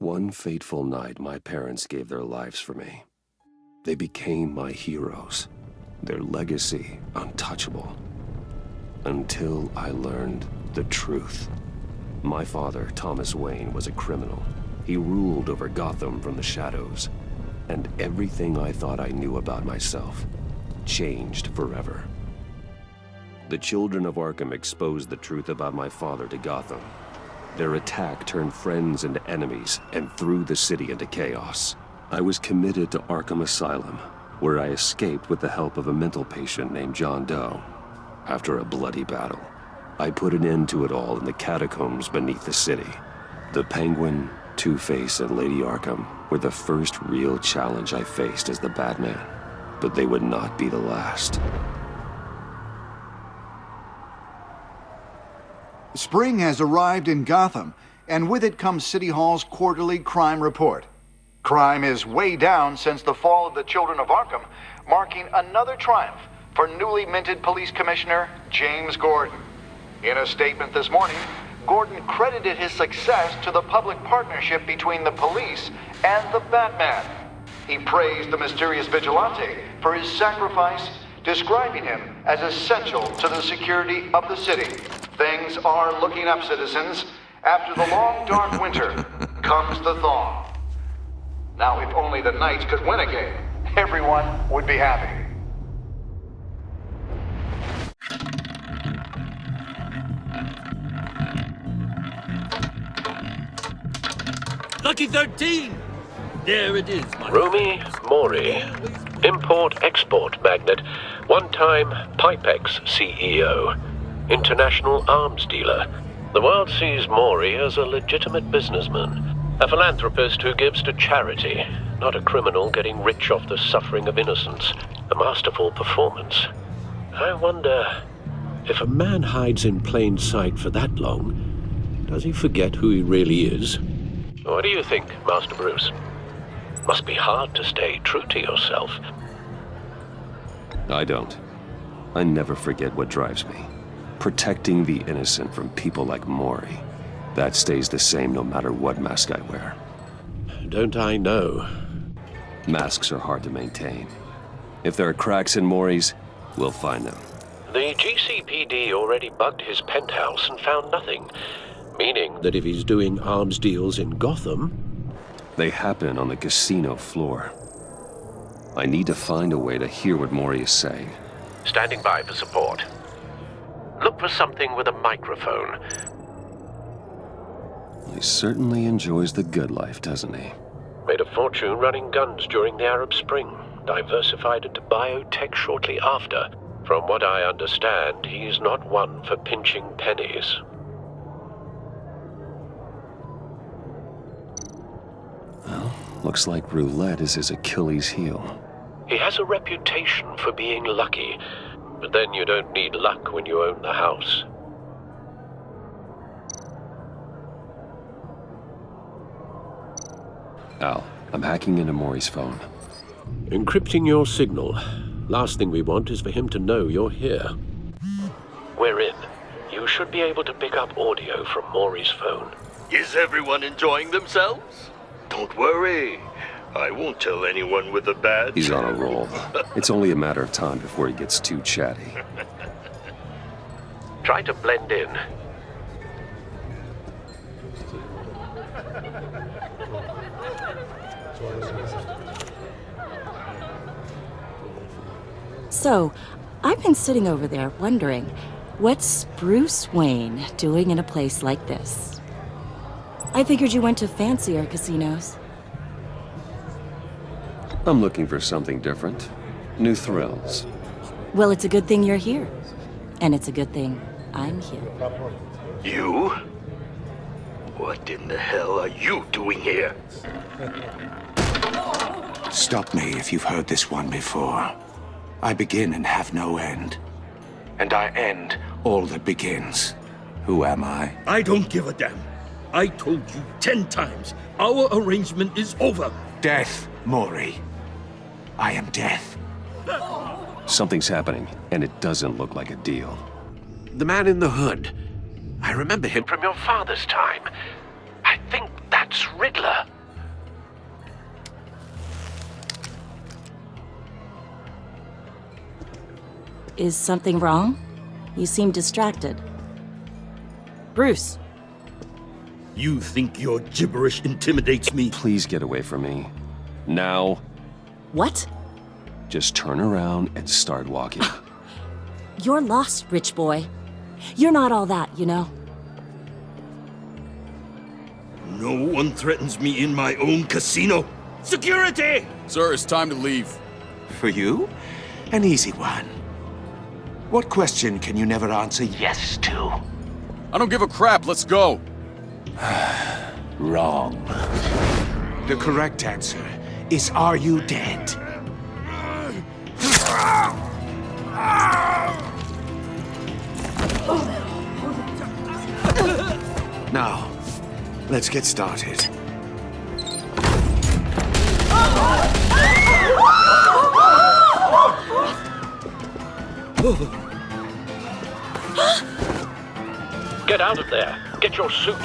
One fateful night, my parents gave their lives for me. They became my heroes, their legacy untouchable. Until I learned the truth. My father, Thomas Wayne, was a criminal. He ruled over Gotham from the shadows. And everything I thought I knew about myself changed forever. The children of Arkham exposed the truth about my father to Gotham. Their attack turned friends into enemies and threw the city into chaos. I was committed to Arkham Asylum, where I escaped with the help of a mental patient named John Doe. After a bloody battle, I put an end to it all in the catacombs beneath the city. The Penguin, Two-Face, and Lady Arkham were the first real challenge I faced as the Batman, but they would not be the last. Spring has arrived in Gotham, and with it comes City Hall's quarterly crime report. Crime is way down since the fall of the Children of Arkham, marking another triumph for newly minted Police Commissioner James Gordon. In a statement this morning, Gordon credited his success to the public partnership between the police and the Batman. He praised the mysterious vigilante for his sacrifice, describing him as essential to the security of the city. Things are looking up, citizens. After the long, dark winter comes the thaw. Now, if only the Knights could win a game, everyone would be happy. Lucky 13! There it is, my Rumi Mori, import-export magnate, one-time Pipex CEO, international arms dealer. The world sees Mori as a legitimate businessman, a philanthropist who gives to charity, not a criminal getting rich off the suffering of innocence. A masterful performance. I wonder, if a man hides in plain sight for that long, does he forget who he really is? What do you think, Master Bruce? Must be hard to stay true to yourself. I don't. I never forget what drives me. Protecting the innocent from people like Mori. That stays the same no matter what mask I wear. Don't I know? Masks are hard to maintain. If there are cracks in Mori's, we'll find them. The GCPD already bugged his penthouse and found nothing. Meaning that if he's doing arms deals in Gotham... They happen on the casino floor. I need to find a way to hear what Mori is saying. Standing by for support. Look for something with a microphone. He certainly enjoys the good life, doesn't he? Made a fortune running guns during the Arab Spring. Diversified into biotech shortly after. From what I understand, he's not one for pinching pennies. Well, looks like roulette is his Achilles heel. He has a reputation for being lucky, but then you don't need luck when you own the house. Al, I'm hacking into Mori's phone. Encrypting your signal. Last thing we want is for him to know you're here. We're in. You should be able to pick up audio from Mori's phone. Is everyone enjoying themselves? Don't worry. I won't tell anyone with a badge. He's on a roll. It's only a matter of time before he gets too chatty. Try to blend in. So, I've been sitting over there wondering, what's Bruce Wayne doing in a place like this? I figured you went to fancier casinos. I'm looking for something different. New thrills. Well, it's a good thing you're here. And it's a good thing I'm here. You? What in the hell are you doing here? Stop me if you've heard this one before. I begin and have no end. And I end all that begins. Who am I? I don't give a damn. I told you 10 times. Our arrangement is over. Death, Mori. I am death. Something's happening, and it doesn't look like a deal. The man in the hood. I remember him from your father's time. I think that's Riddler. Is something wrong? You seem distracted. Bruce, You think your gibberish intimidates me? Please get away from me. Now, what? just turn around and start walking. You're lost, rich boy. You're not all that, you know. No one threatens me in my own casino. Security! Sir, it's time to leave. For you? An easy one. What question can you never answer yes to? I don't give a crap, let's go. Wrong. The correct answer is, are you dead? Now, let's get started. Get out of there. Get your suit.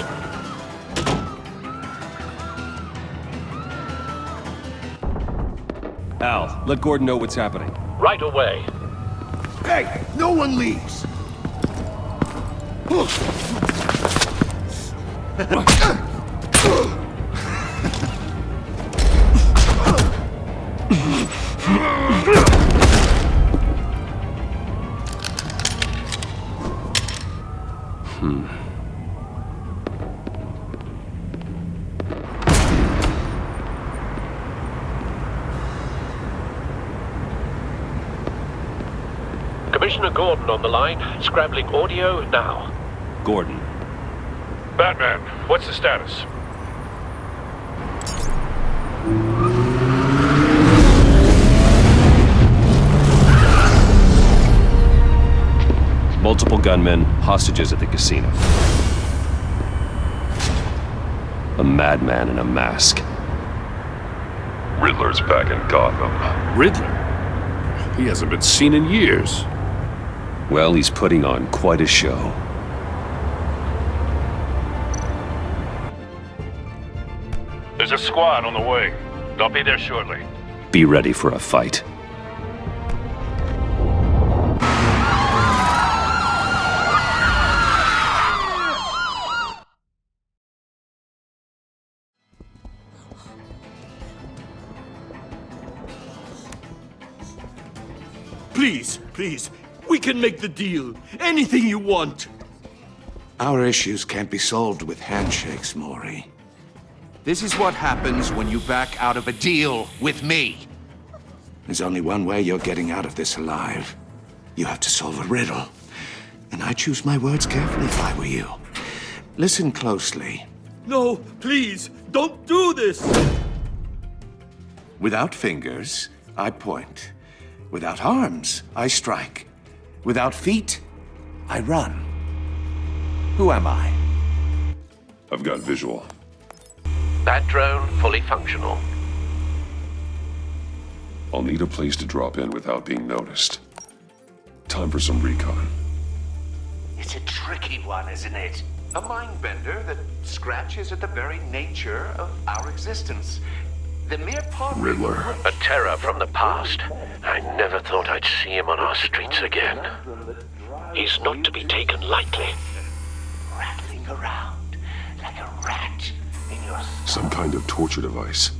Al, let Gordon know what's happening. Right away. Hey, no one leaves! Commissioner Gordon on the line. Scrabbling audio now. Gordon, Batman, what's the status? multiple gunmen, hostages at the casino. A madman in a mask. Riddler's back in Gotham. Riddler? He hasn't been seen in years. Well, he's putting on quite a show. There's a squad on the way. They'll be there shortly. Be ready for a fight. Please, please, we can make the deal. Anything you want. Our issues can't be solved with handshakes, Maury. This is what happens when you back out of a deal with me. There's only one way you're getting out of this alive. You have to solve a riddle. And I choose my words carefully if I were you. Listen closely. No, please, don't do this. Without fingers, I point. Without arms, I strike. Without feet, I run. Who am I? I've got visual. Bat drone fully functional. I'll need a place to drop in without being noticed. Time for some recon. It's a tricky one, isn't it? A mind bender that scratches at the very nature of our existence. The mere Riddler. A terror from the past. I never thought I'd see him on our streets again. He's not to be taken lightly. rattling around like a rat in your Some kind of torture device.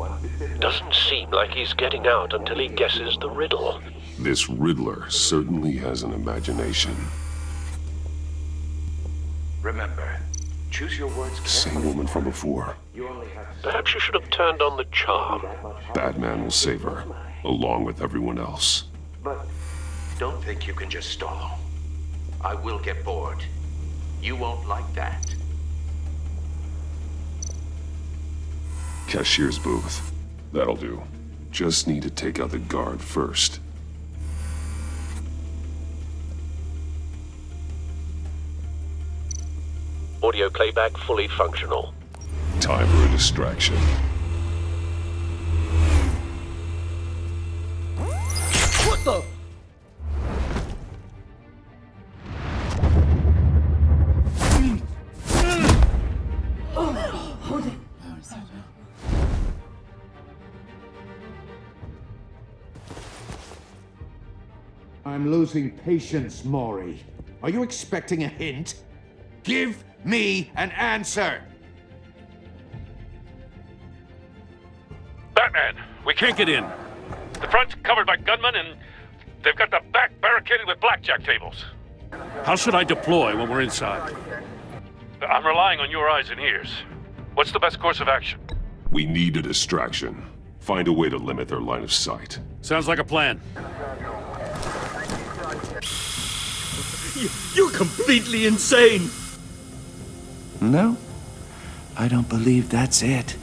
Doesn't seem like he's getting out until he guesses the riddle. This Riddler certainly has an imagination. Remember, choose your words Same carefully. woman from before. Perhaps you should have turned on the charm. Batman will save her, along with everyone else. But don't think you can just stall. I will get bored. You won't like that. Cashier's booth. That'll do. Just need to take out the guard first. Audio playback fully functional. Time for a distraction. What the? I'm losing patience, Maury. Are you expecting a hint? Give me an answer! Batman, we can't get in. The front's covered by gunmen and they've got the back barricaded with blackjack tables. How should I deploy when we're inside? I'm relying on your eyes and ears. What's the best course of action? We need a distraction. Find a way to limit their line of sight. Sounds like a plan. You're completely insane! No, I don't believe that's it.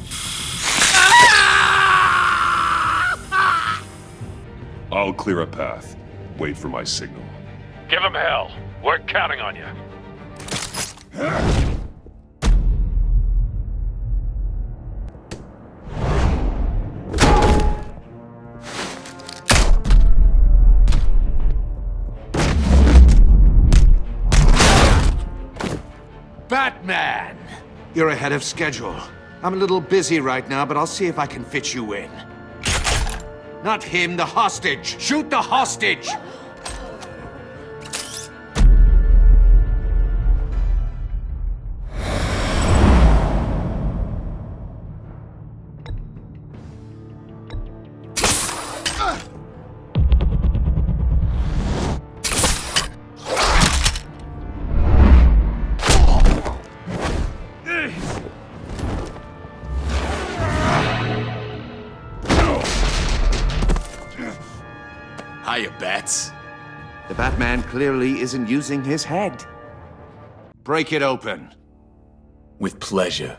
I'll clear a path. Wait for my signal. Give him hell. We're counting on you. Batman! You're ahead of schedule. I'm a little busy right now, but I'll see if I can fit you in. Not him, the hostage! Shoot the hostage! Hiya, Bats. The Batman clearly isn't using his head. Break it open. With pleasure.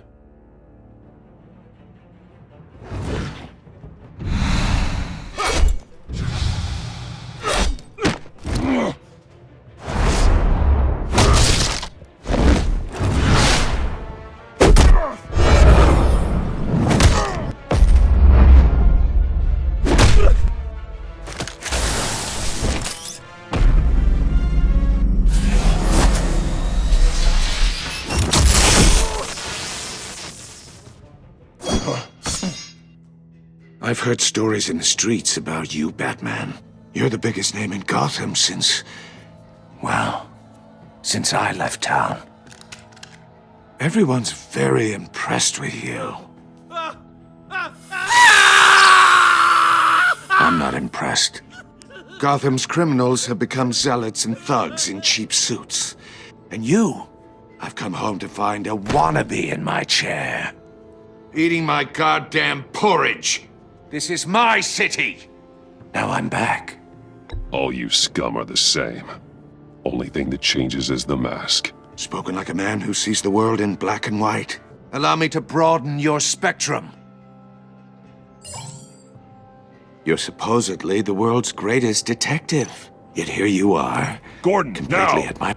I've heard stories in the streets about you, Batman. You're the biggest name in Gotham since... well, since I left town. Everyone's very impressed with you. I'm not impressed. Gotham's criminals have become zealots and thugs in cheap suits. And you, I've come home to find a wannabe in my chair. Eating my goddamn porridge. This is my city! Now I'm back. All you scum are the same. Only thing that changes is the mask. Spoken like a man who sees the world in black and white. Allow me to broaden your spectrum. You're supposedly the world's greatest detective. Yet here you are. Gordon, completely now! at my...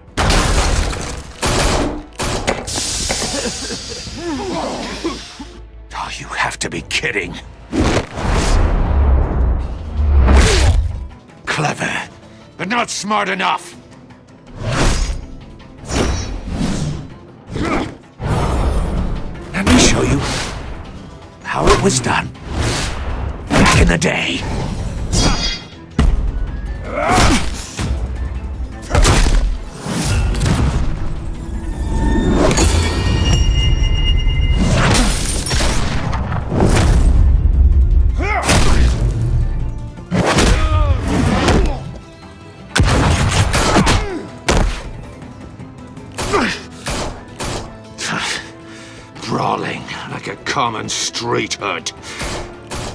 Oh, you have to be kidding. Clever, but not smart enough. Let me show you how it was done back in the day. Brawling like a common street hood.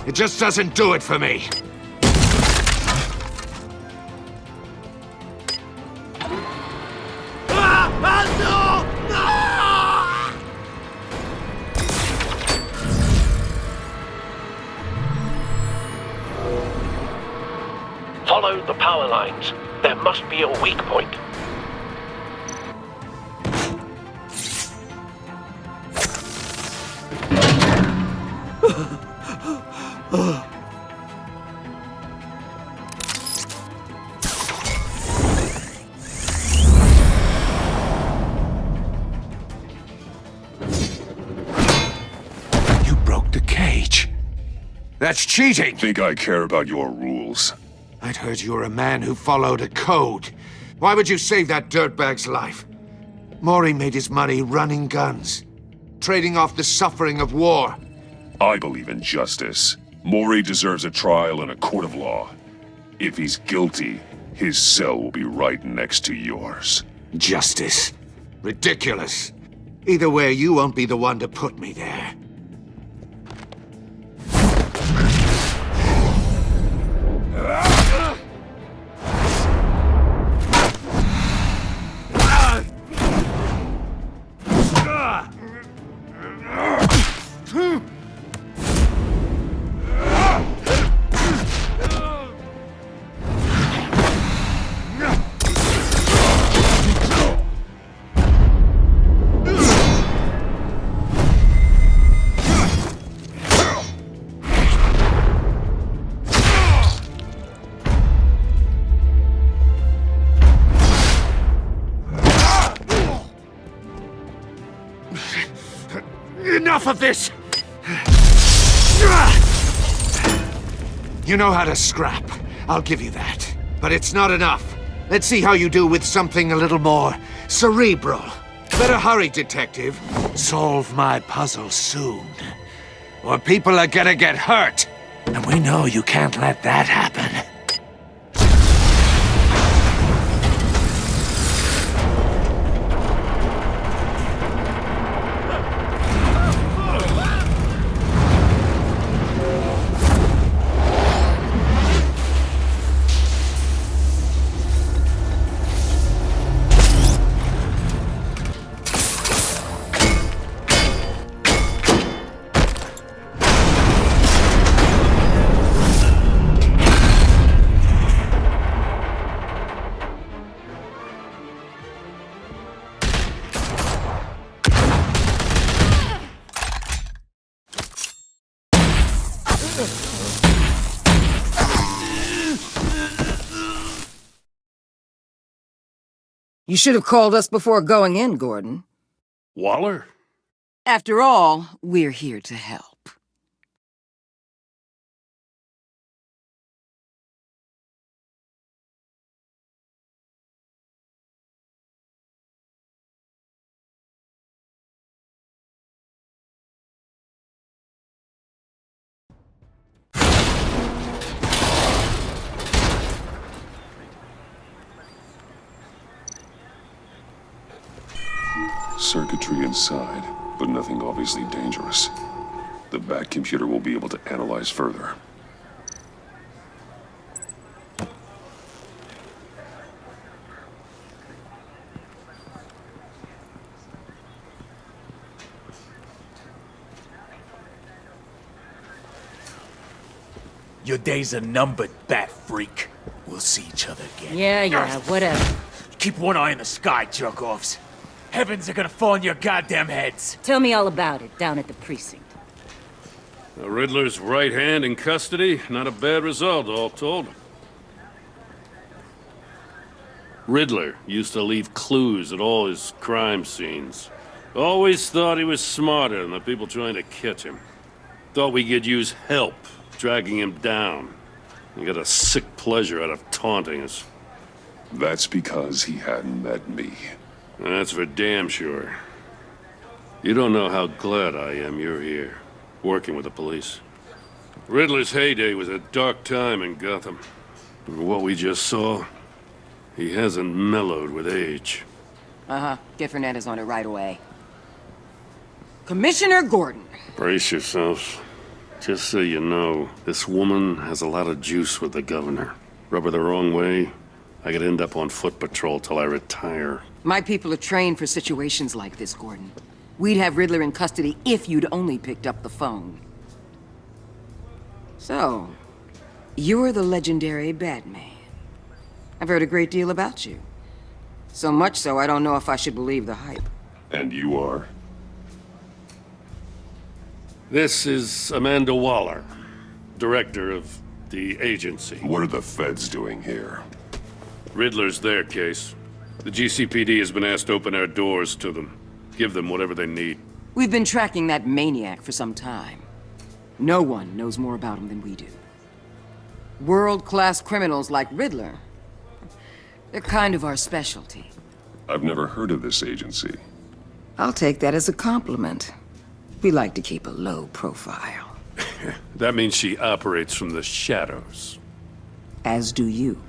It just doesn't do it for me. Follow the power lines. There must be a weak point. You broke the cage. That's cheating! Think I care about your rules? I'd heard you were a man who followed a code. Why would you save that dirtbag's life? Maury made his money running guns, trading off the suffering of war. I believe in justice. Maury deserves a trial in a court of law. If he's guilty, his cell will be right next to yours. Justice. Ridiculous. Either way, you won't be the one to put me there. Enough of this! You know how to scrap. I'll give you that. But it's not enough. Let's see how you do with something a little more cerebral. Better hurry, detective. Solve my puzzle soon. Or people are gonna get hurt. And we know you can't let that happen. You should have called us before going in, Gordon. Waller? After all, we're here to help. Circuitry inside, but nothing obviously dangerous. The back computer will be able to analyze further. Your days are numbered, bat freak. We'll see each other again. Yeah, whatever. Keep one eye in the sky, jerk-offs. Heavens are gonna fall on your goddamn heads. Tell me all about it down at the precinct. The Riddler's right hand in custody. Not a bad result, all told. Riddler used to leave clues at all his crime scenes. Always thought he was smarter than the people trying to catch him. Thought we could use help dragging him down. He got a sick pleasure out of taunting us. That's because he hadn't met me. That's for damn sure. You don't know how glad I am you're here, working with the police. Riddler's heyday was a dark time in Gotham. And what we just saw, he hasn't mellowed with age. Uh-huh. Get Fernandez on it right away. Commissioner Gordon. Brace yourselves. Just so you know, this woman has a lot of juice with the governor. Rub her the wrong way, I could end up on foot patrol till I retire. My people are trained for situations like this, Gordon. We'd have Riddler in custody if you'd only picked up the phone. So, you're the legendary Batman. I've heard a great deal about you. So much so, I don't know if I should believe the hype. And you are? This is Amanda Waller, director of the agency. What are the feds doing here? Riddler's their case. The GCPD has been asked to open our doors to them. Give them whatever they need. We've been tracking that maniac for some time. No one knows more about him than we do. World-class criminals like Riddler. They're kind of our specialty. I've never heard of this agency. I'll take that as a compliment. We like to keep a low profile. That means she operates from the shadows. As do you.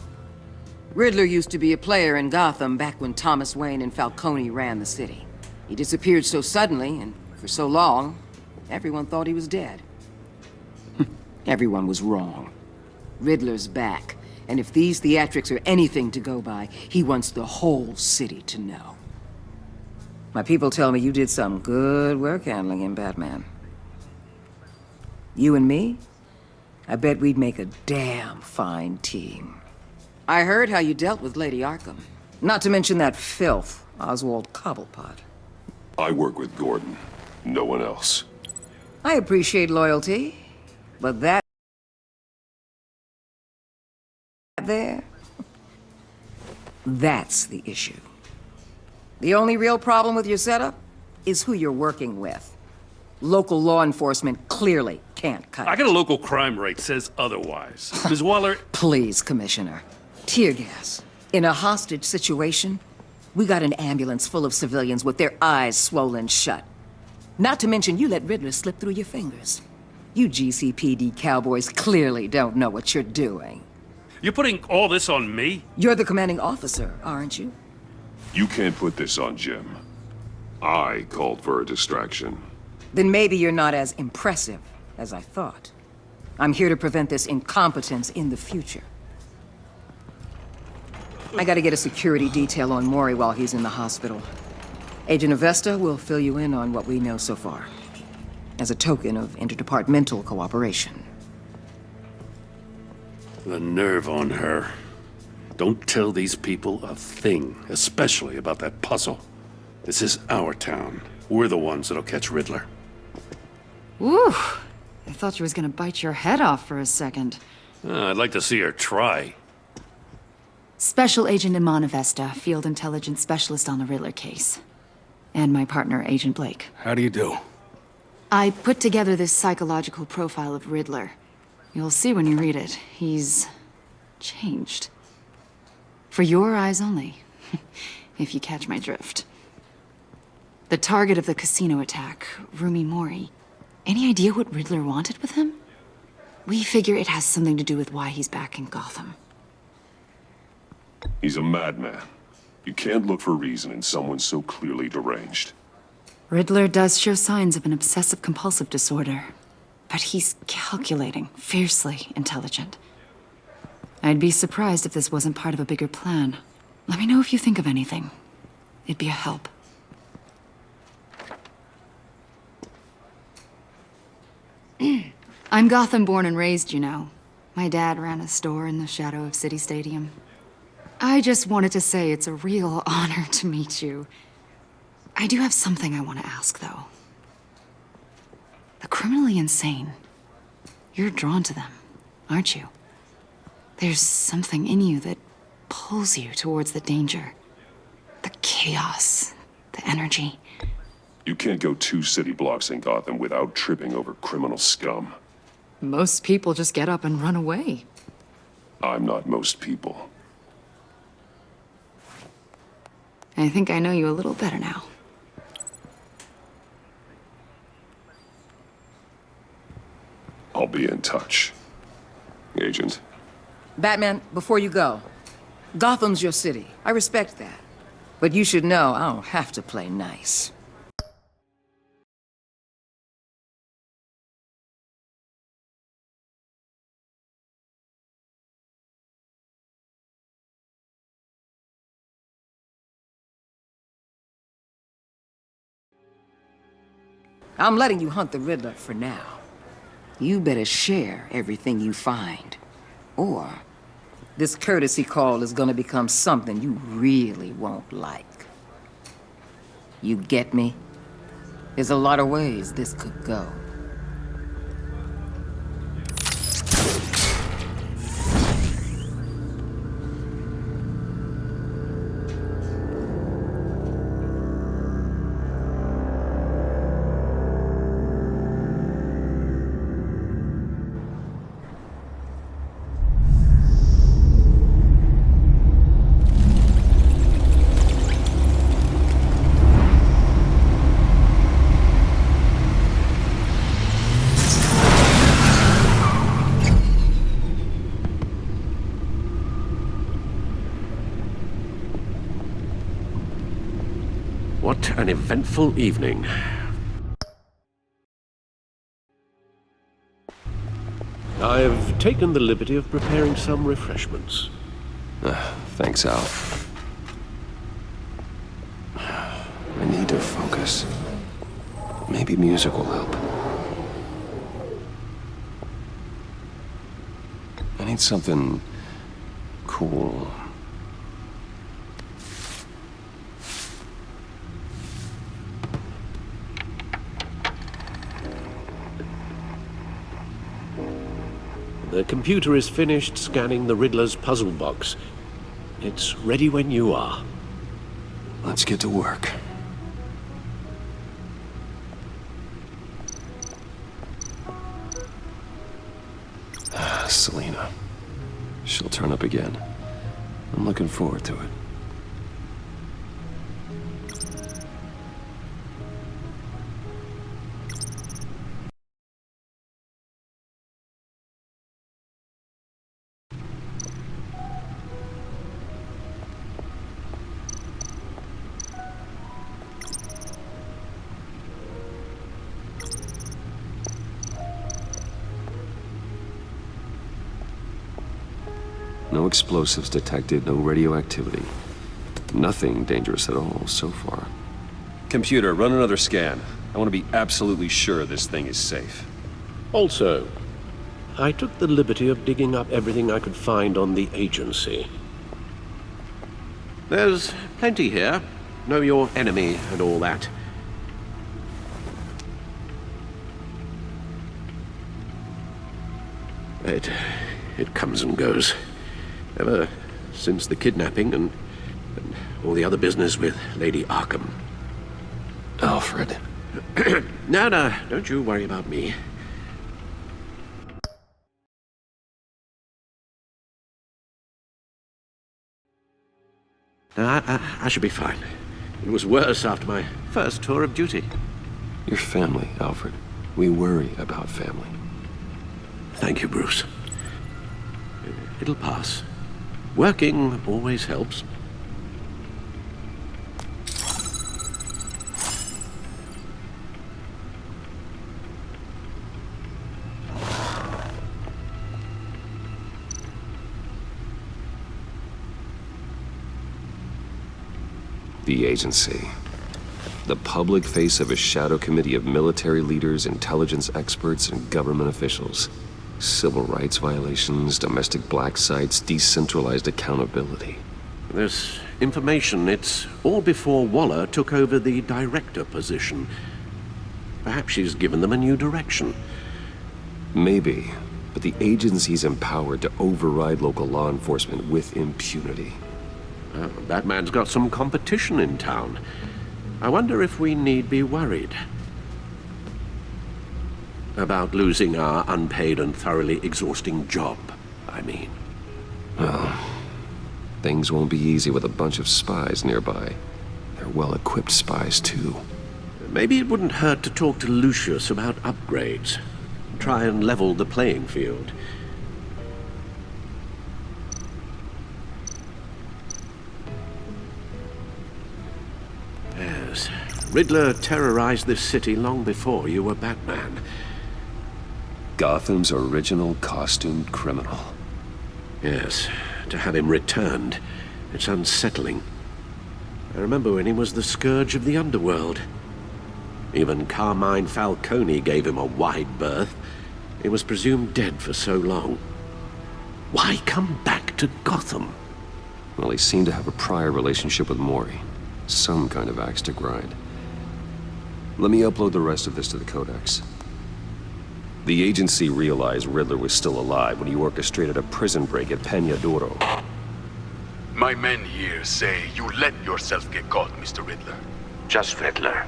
Riddler used to be a player in Gotham back when Thomas Wayne and Falcone ran the city. He disappeared so suddenly and for so long, everyone thought he was dead. Everyone was wrong. Riddler's back, and if these theatrics are anything to go by, he wants the whole city to know. My people tell me you did some good work handling him, Batman. You and me? I bet we'd make a damn fine team. I heard how you dealt with Lady Arkham. Not to mention that filth, Oswald Cobblepot. I work with Gordon. No one else. I appreciate loyalty, but that there, that's the issue. The only real problem with your setup is who you're working with. Local law enforcement clearly can't cut it. I got a local crime rate says otherwise. Ms. Waller... Please, Commissioner. Tear gas. In a hostage situation, we got an ambulance full of civilians with their eyes swollen shut. Not to mention you let Riddler slip through your fingers. You GCPD cowboys clearly don't know what you're doing. You're putting all this on me? You're the commanding officer, aren't you? You can't put this on Jim. I called for a distraction. Then maybe you're not as impressive as I thought. I'm here to prevent this incompetence in the future. I gotta get a security detail on Mori while he's in the hospital. Agent Avesta will fill you in on what we know so far, as a token of interdepartmental cooperation. The nerve on her. Don't tell these people a thing, especially about that puzzle. This is our town. We're the ones that'll catch Riddler. Woo! I thought you was gonna bite your head off for a second. I'd like to see her try. Special Agent Iman Avesta, Field Intelligence Specialist on the Riddler case. And my partner, Agent Blake. How do you do? I put together this psychological profile of Riddler. You'll see when you read it. He's changed. For your eyes only, if you catch my drift. The target of the casino attack, Rumi Mori. Any idea what Riddler wanted with him? We figure it has something to do with why he's back in Gotham. He's a madman. You can't look for reason in someone so clearly deranged. Riddler does show signs of an obsessive-compulsive disorder, but he's calculating, fiercely intelligent. I'd be surprised if this wasn't part of a bigger plan. Let me know if you think of anything. It'd be a help. I'm Gotham born and raised, you know. My dad ran a store in the shadow of City Stadium. I just wanted to say it's a real honor to meet you. I do have something I want to ask, though. The criminally insane. You're drawn to them, aren't you? There's something in you that pulls you towards the danger. The chaos, the energy. You can't go 2 city blocks in Gotham without tripping over criminal scum. Most people just get up and run away. I'm not most people. I think I know you a little better now. I'll be in touch. Agent. Batman, before you go, Gotham's your city. I respect that. But you should know I don't have to play nice. I'm letting you hunt the Riddler for now. You better share everything you find. Or this courtesy call is gonna become something you really won't like. You get me? There's a lot of ways this could go. an eventful evening. I've taken the liberty of preparing some refreshments. Thanks, Al. I need to focus. Maybe music will help. I need something cool. The computer is finished scanning the Riddler's puzzle box. It's ready when you are. Let's get to work. Selina. She'll turn up again. I'm looking forward to it. No explosives detected, no radioactivity. Nothing dangerous at all so far. Computer, run another scan. I want to be absolutely sure this thing is safe. Also, I took the liberty of digging up everything I could find on the agency. There's plenty here. Know your enemy and all that. It comes and goes. Ever since the kidnapping and all the other business with Lady Arkham. Alfred. No, don't you worry about me. No, I should be fine. It was worse after my first tour of duty. Your family, Alfred. We worry about family. Thank you, Bruce. It'll pass. Working always helps. The agency. The public face of a shadow committee of military leaders, intelligence experts, and government officials. Civil rights violations, domestic black sites, decentralized accountability. This information, it's all before Waller took over the director position. Perhaps she's given them a new direction. Maybe, but the agency's empowered to override local law enforcement with impunity. Batman's got some competition in town. I wonder if we need be worried about losing our unpaid and thoroughly exhausting job, I mean. Well, things won't be easy with a bunch of spies nearby. They're well-equipped spies, too. Maybe it wouldn't hurt to talk to Lucius about upgrades. Try and level the playing field. Yes, Riddler terrorized this city long before you were Batman. Gotham's original costumed criminal. Yes, to have him returned, it's unsettling. I remember when he was the scourge of the underworld. Even Carmine Falcone gave him a wide berth. He was presumed dead for so long. Why come back to Gotham? Well, he seemed to have a prior relationship with Mori. Some kind of axe to grind. Let me upload the rest of this to the Codex. The agency realized Riddler was still alive when he orchestrated a prison break at Peña Duro. My men here say you let yourself get caught, Mr. Riddler. Just Riddler.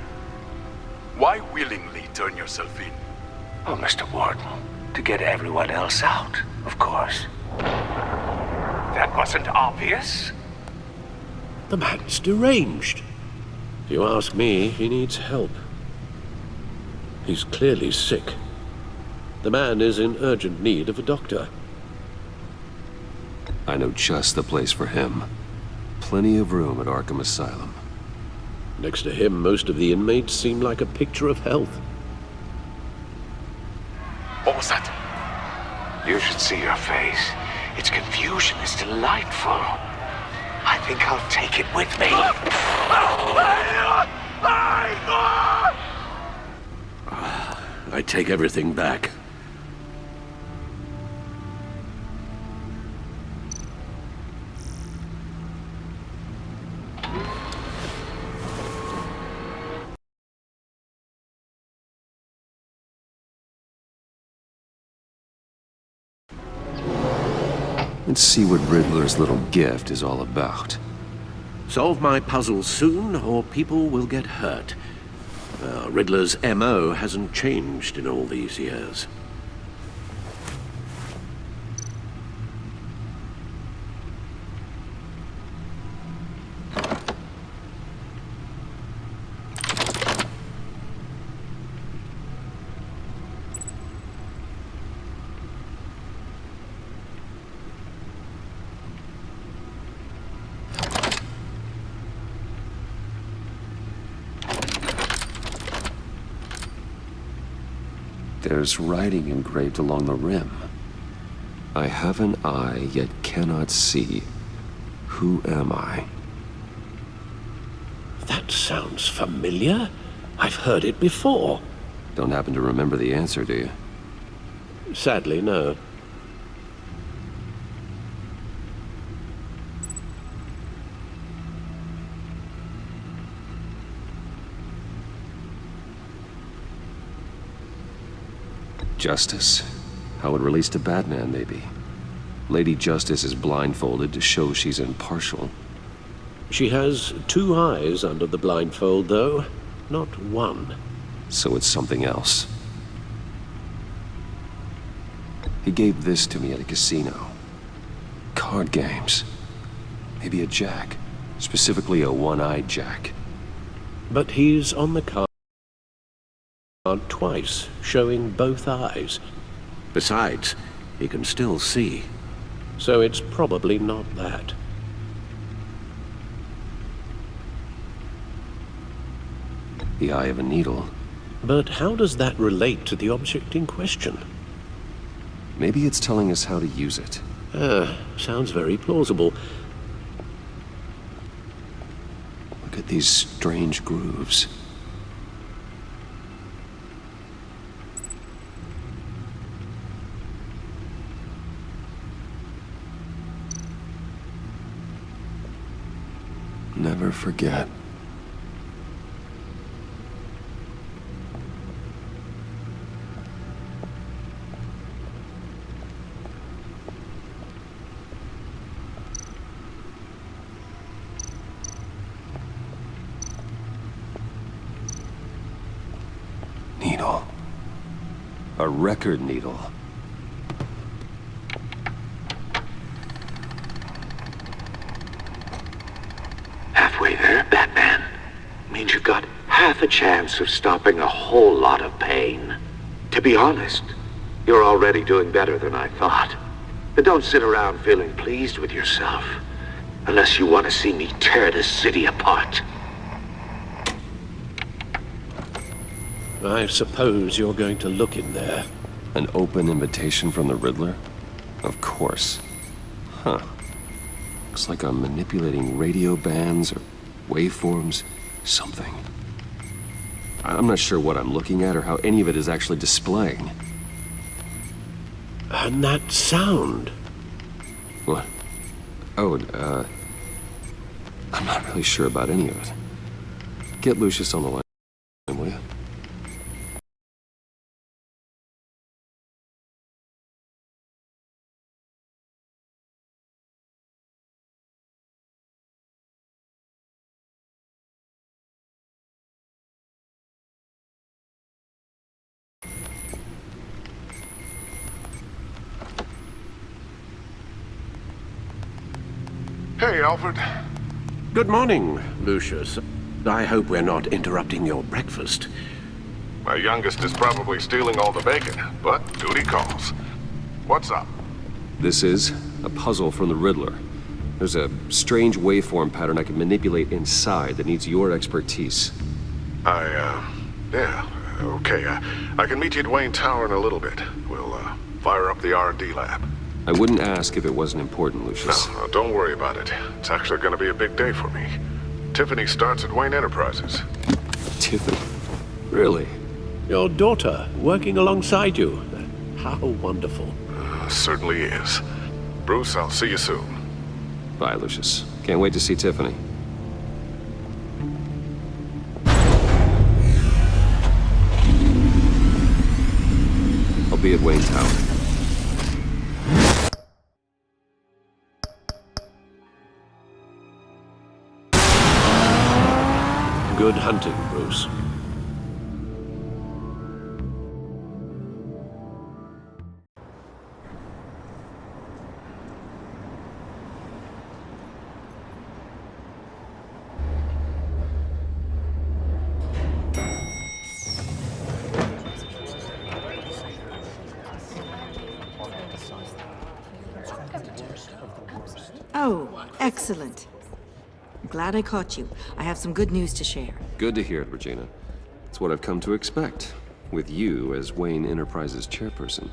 Why willingly turn yourself in? Oh, Mr. Warden, to get everyone else out, of course. That wasn't obvious. The man's deranged. If you ask me, he needs help. He's clearly sick. The man is in urgent need of a doctor. I know just the place for him. Plenty of room at Arkham Asylum. Next to him, most of the inmates seem like a picture of health. What was that? You should see your face. Its confusion is delightful. I think I'll take it with me. I take everything back. Let's see what Riddler's little gift is all about. Solve my puzzle soon, or people will get hurt. Riddler's MO hasn't changed in all these years. There's writing engraved along the rim. I have an eye, yet cannot see. Who am I? That sounds familiar. I've heard it before. Don't happen to remember the answer, do you? Sadly, no. Justice. How it relates to Batman, maybe. Lady Justice is blindfolded to show she's impartial. She has 2 eyes under the blindfold, though. Not 1. So it's something else. He gave this to me at a casino. Card games. Maybe a jack. Specifically a one-eyed jack. But he's on the card twice, showing both eyes. Besides, he can still see. So it's probably not that. The eye of a needle. But how does that relate to the object in question? Maybe it's telling us how to use it. Sounds very plausible. Look at these strange grooves. Never forget. Needle. A record needle. Halfway there, Batman. Means you've got half a chance of stopping a whole lot of pain. To be honest, you're already doing better than I thought. But don't sit around feeling pleased with yourself. Unless you want to see me tear this city apart. I suppose you're going to look in there. An open invitation from the Riddler? Of course. Huh. Looks like I'm manipulating radio bands or waveforms, something. I'm not sure what I'm looking at or how any of it is actually displaying. And that sound. What? Oh, I'm not really sure about any of it. Get Lucius on the line, will you? Hey, Alfred. Good morning, Lucius. I hope we're not interrupting your breakfast. My youngest is probably stealing all the bacon, but duty calls. What's up? This is a puzzle from the Riddler. There's a strange waveform pattern I can manipulate inside that needs your expertise. Yeah, okay. I can meet you at Wayne Tower in a little bit. We'll, fire up the R&D lab. I wouldn't ask if it wasn't important, Lucius. No, don't worry about it. It's actually gonna be a big day for me. Tiffany starts at Wayne Enterprises. Tiffany? Really? Your daughter, working alongside you. How wonderful. Certainly is. Bruce, I'll see you soon. Bye, Lucius. Can't wait to see Tiffany. I'll be at Wayne Tower. Good hunting, Bruce. Oh, excellent. I'm glad I caught you. I have some good news to share. Good to hear it, Regina. It's what I've come to expect, with you as Wayne Enterprises chairperson.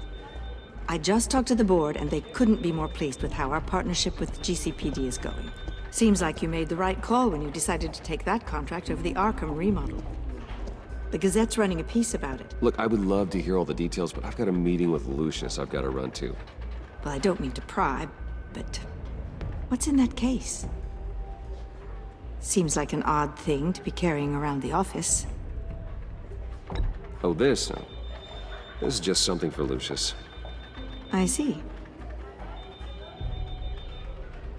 I just talked to the board, and they couldn't be more pleased with how our partnership with GCPD is going. Seems like you made the right call when you decided to take that contract over the Arkham remodel. The Gazette's running a piece about it. Look, I would love to hear all the details, but I've got a meeting with Lucius I've got to run to. Well, I don't mean to pry, but what's in that case? Seems like an odd thing to be carrying around the office. Oh, this? No. This is just something for Lucius. I see.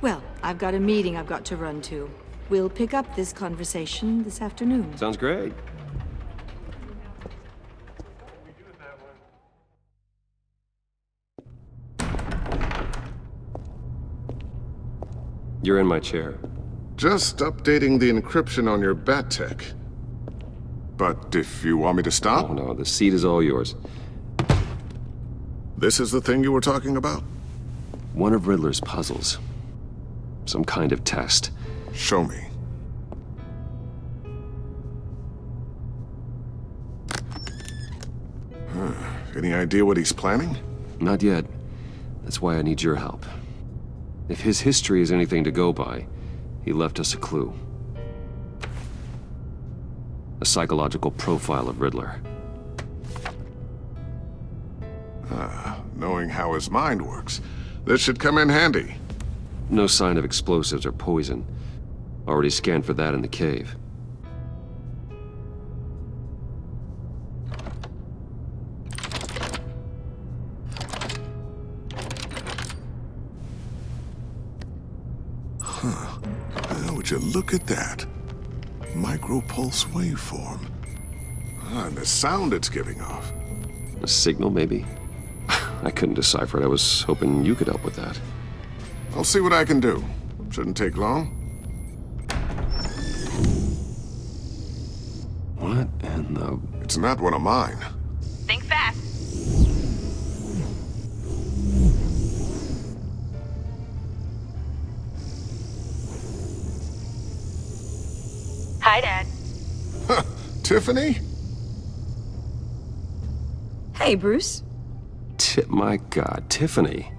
Well, I've got a meeting I've got to run to. We'll pick up this conversation this afternoon. Sounds great. You're in my chair. Just updating the encryption on your bat tech. But if you want me to stop? Oh, no, the seat is all yours. This is the thing you were talking about? One of Riddler's puzzles. Some kind of test. Show me. Any idea what he's planning? Not yet. That's why I need your help. If his history is anything to go by, he left us a clue. A psychological profile of Riddler. Knowing how his mind works, this should come in handy. No sign of explosives or poison. Already scanned for that in the cave. Would you look at that? Micropulse waveform. And the sound it's giving off. A signal, maybe? I couldn't decipher it. I was hoping you could help with that. I'll see what I can do. Shouldn't take long. What in the... It's not one of mine. Think fast. Hi, Dad. Tiffany? Hey, Bruce. My God, Tiffany.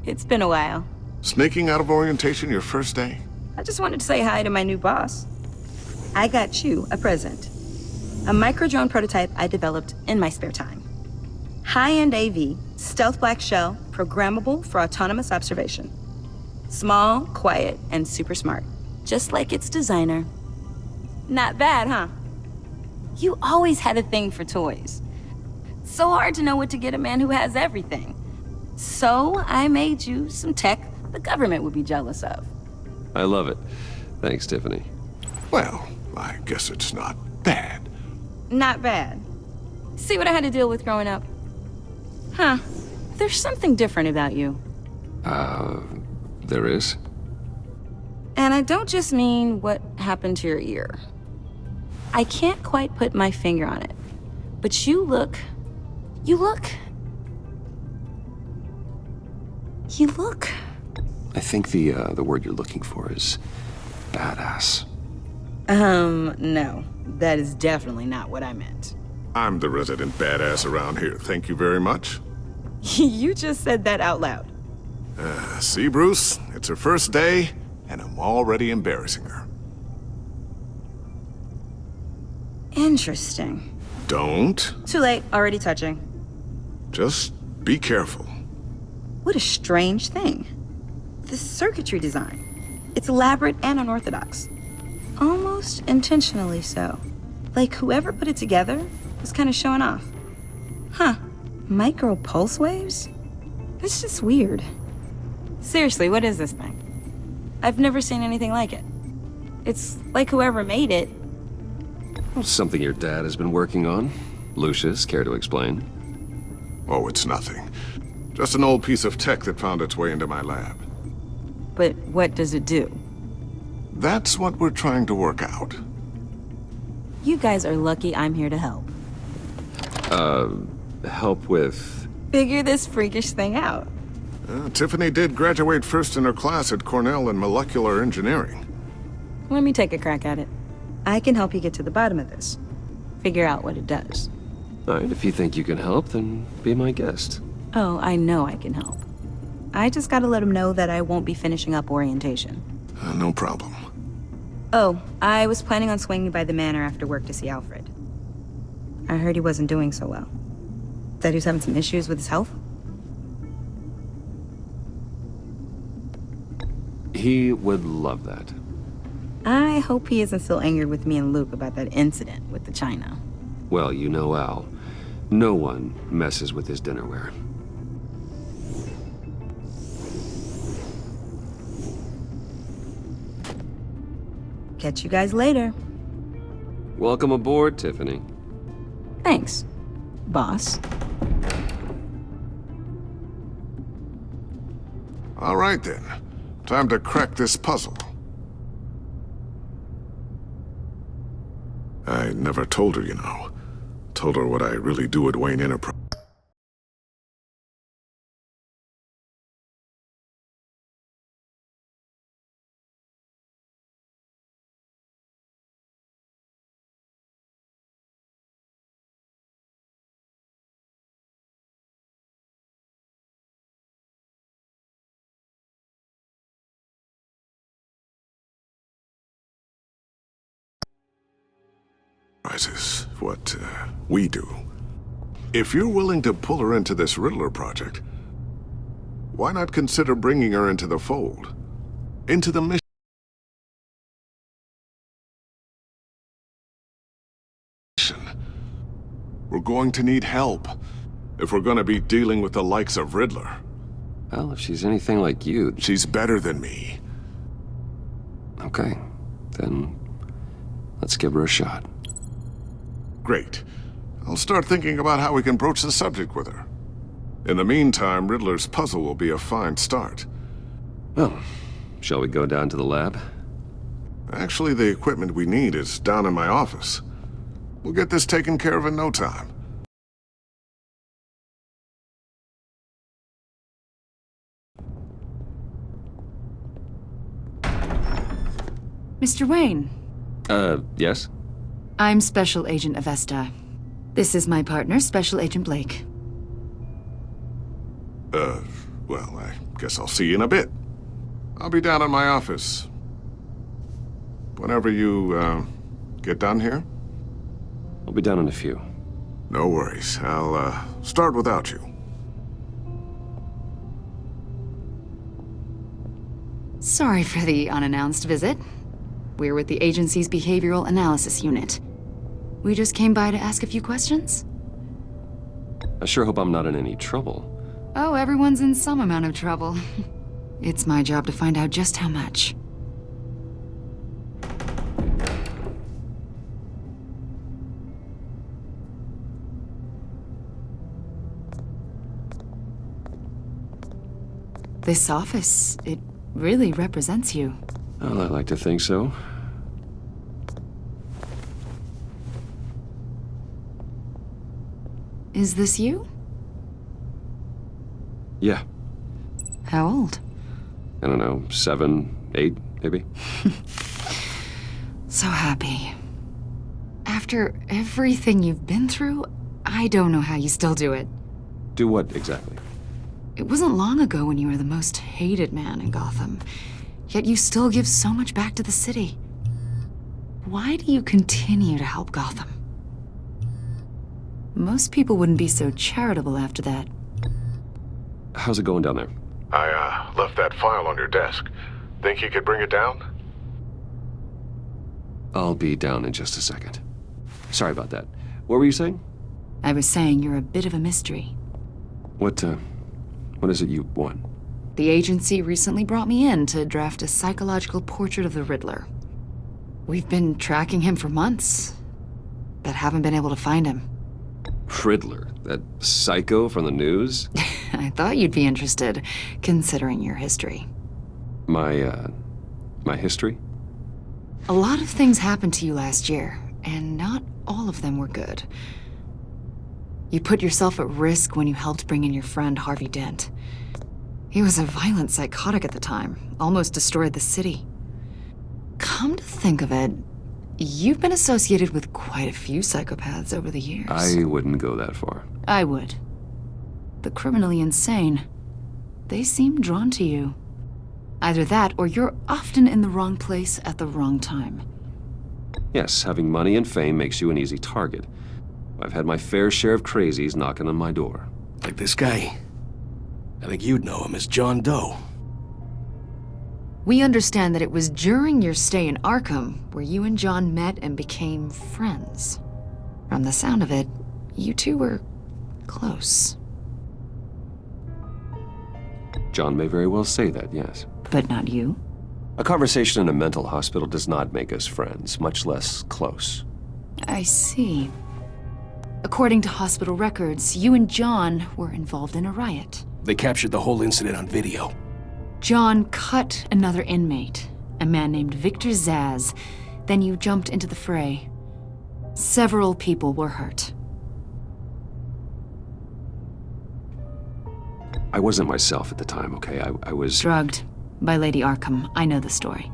It's been a while. Sneaking out of orientation your first day? I just wanted to say hi to my new boss. I got you a present. A micro-drone prototype I developed in my spare time. High-end AV, stealth black shell, programmable for autonomous observation. Small, quiet, and super smart. Just like its designer. Not bad, huh? You always had a thing for toys. So hard to know what to get a man who has everything. So I made you some tech the government would be jealous of. I love it. Thanks, Tiffany. Well, I guess it's not bad. Not bad. See what I had to deal with growing up? Huh. There's something different about you. There is? And I don't just mean what happened to your ear. I can't quite put my finger on it. But you look I think the word you're looking for is badass. No. That is definitely not what I meant. I'm the resident badass around here. Thank you very much. You just said that out loud. See, Bruce? It's her first day, and I'm already embarrassing her. Interesting. Don't. Too late. Already touching. Just be careful. What a strange thing. The circuitry design. It's elaborate and unorthodox. Almost intentionally so. Like whoever put it together was kind of showing off. Huh. Micro pulse waves? That's just weird. Seriously, what is this thing? I've never seen anything like it. It's like whoever made it. Well, something your dad has been working on. Lucius, care to explain? Oh, it's nothing. Just an old piece of tech that found its way into my lab. But what does it do? That's what we're trying to work out. You guys are lucky I'm here to help. Help with... Figure this freakish thing out. Tiffany did graduate first in her class at Cornell in molecular engineering. Let me take a crack at it. I can help you get to the bottom of this. Figure out what it does. All right, if you think you can help, then be my guest. Oh, I know I can help. I just gotta let him know that I won't be finishing up orientation. No problem. Oh, I was planning on swinging by the manor after work to see Alfred. I heard he wasn't doing so well. That he was having some issues with his health? He would love that. I hope he isn't still angered with me and Luke about that incident with the china. Well, you know Al. No one messes with his dinnerware. Catch you guys later. Welcome aboard, Tiffany. Thanks, boss. All right, then. Time to crack this puzzle. I never told her, you know. Told her what I really do at Wayne Enterprise. Is what we do. If you're willing to pull her into this Riddler project, why not consider bringing her into the fold? Into the mission? We're going to need help if we're going to be dealing with the likes of Riddler. Well, if she's anything like you... She's better than me. Okay, then let's give her a shot. Great. I'll start thinking about how we can broach the subject with her. In the meantime, Riddler's puzzle will be a fine start. Well, shall we go down to the lab? Actually, the equipment we need is down in my office. We'll get this taken care of in no time. Mr. Wayne. Yes? I'm Special Agent Avesta. This is my partner, Special Agent Blake. Well, I guess I'll see you in a bit. I'll be down in my office. Whenever you, get done here? I'll be down in a few. No worries. I'll, start without you. Sorry for the unannounced visit. We're with the agency's Behavioral Analysis Unit. We just came by to ask a few questions. I sure hope I'm not in any trouble. Oh, everyone's in some amount of trouble. It's my job to find out just how much. This office, it really represents you. Well, I like to think so. Is this you? Yeah. How old? I don't know, 7, 8, maybe? So happy. After everything you've been through, I don't know how you still do it. Do what exactly? It wasn't long ago when you were the most hated man in Gotham, yet you still give so much back to the city. Why do you continue to help Gotham? Most people wouldn't be so charitable after that. How's it going down there? I left that file on your desk. Think you could bring it down? I'll be down in just a second. Sorry about that. What were you saying? I was saying you're a bit of a mystery. What is it you want? The agency recently brought me in to draft a psychological portrait of the Riddler. We've been tracking him for months, but haven't been able to find him. Riddler? That psycho from the news? I thought you'd be interested, considering your history. My history? A lot of things happened to you last year, and not all of them were good. You put yourself at risk when you helped bring in your friend Harvey Dent. He was a violent psychotic at the time, almost destroyed the city. Come to think of it, you've been associated with quite a few psychopaths over the years. I wouldn't go that far. I would. The criminally insane. They seem drawn to you. Either that, or you're often in the wrong place at the wrong time. Yes, having money and fame makes you an easy target. I've had my fair share of crazies knocking on my door. Like this guy. I think you'd know him as John Doe. We understand that it was during your stay in Arkham where you and John met and became friends. From the sound of it, you two were close. John may very well say that, yes. But not you? A conversation in a mental hospital does not make us friends, much less close. I see. According to hospital records, you and John were involved in a riot. They captured the whole incident on video. John cut another inmate, a man named Victor Zsasz. Then you jumped into the fray. Several people were hurt. I wasn't myself at the time, okay? I was... Drugged by Lady Arkham. I know the story.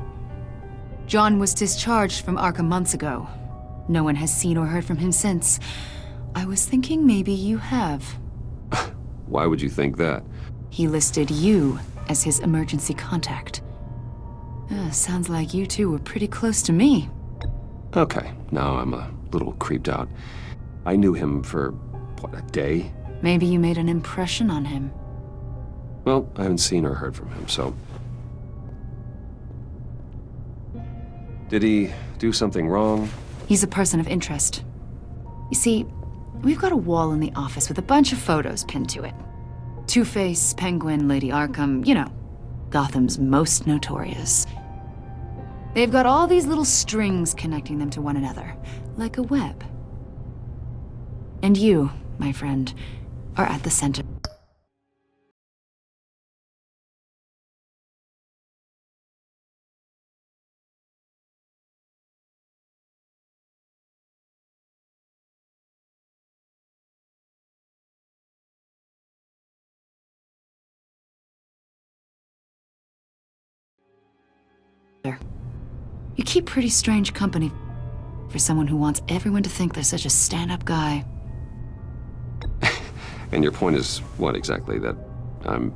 John was discharged from Arkham months ago. No one has seen or heard from him since. I was thinking maybe you have. Why would you think that? He listed you as his emergency contact. Sounds like you two were pretty close to me. Okay, now I'm a little creeped out. I knew him for, what, a day? Maybe you made an impression on him. Well, I haven't seen or heard from him, so... Did he do something wrong? He's a person of interest. You see, we've got a wall in the office with a bunch of photos pinned to it. Two-Face, Penguin, Lady Arkham, you know, Gotham's most notorious. They've got all these little strings connecting them to one another, like a web. And you, my friend, are at the center. You keep pretty strange company for someone who wants everyone to think they're such a stand-up guy. And your point is what exactly? That I'm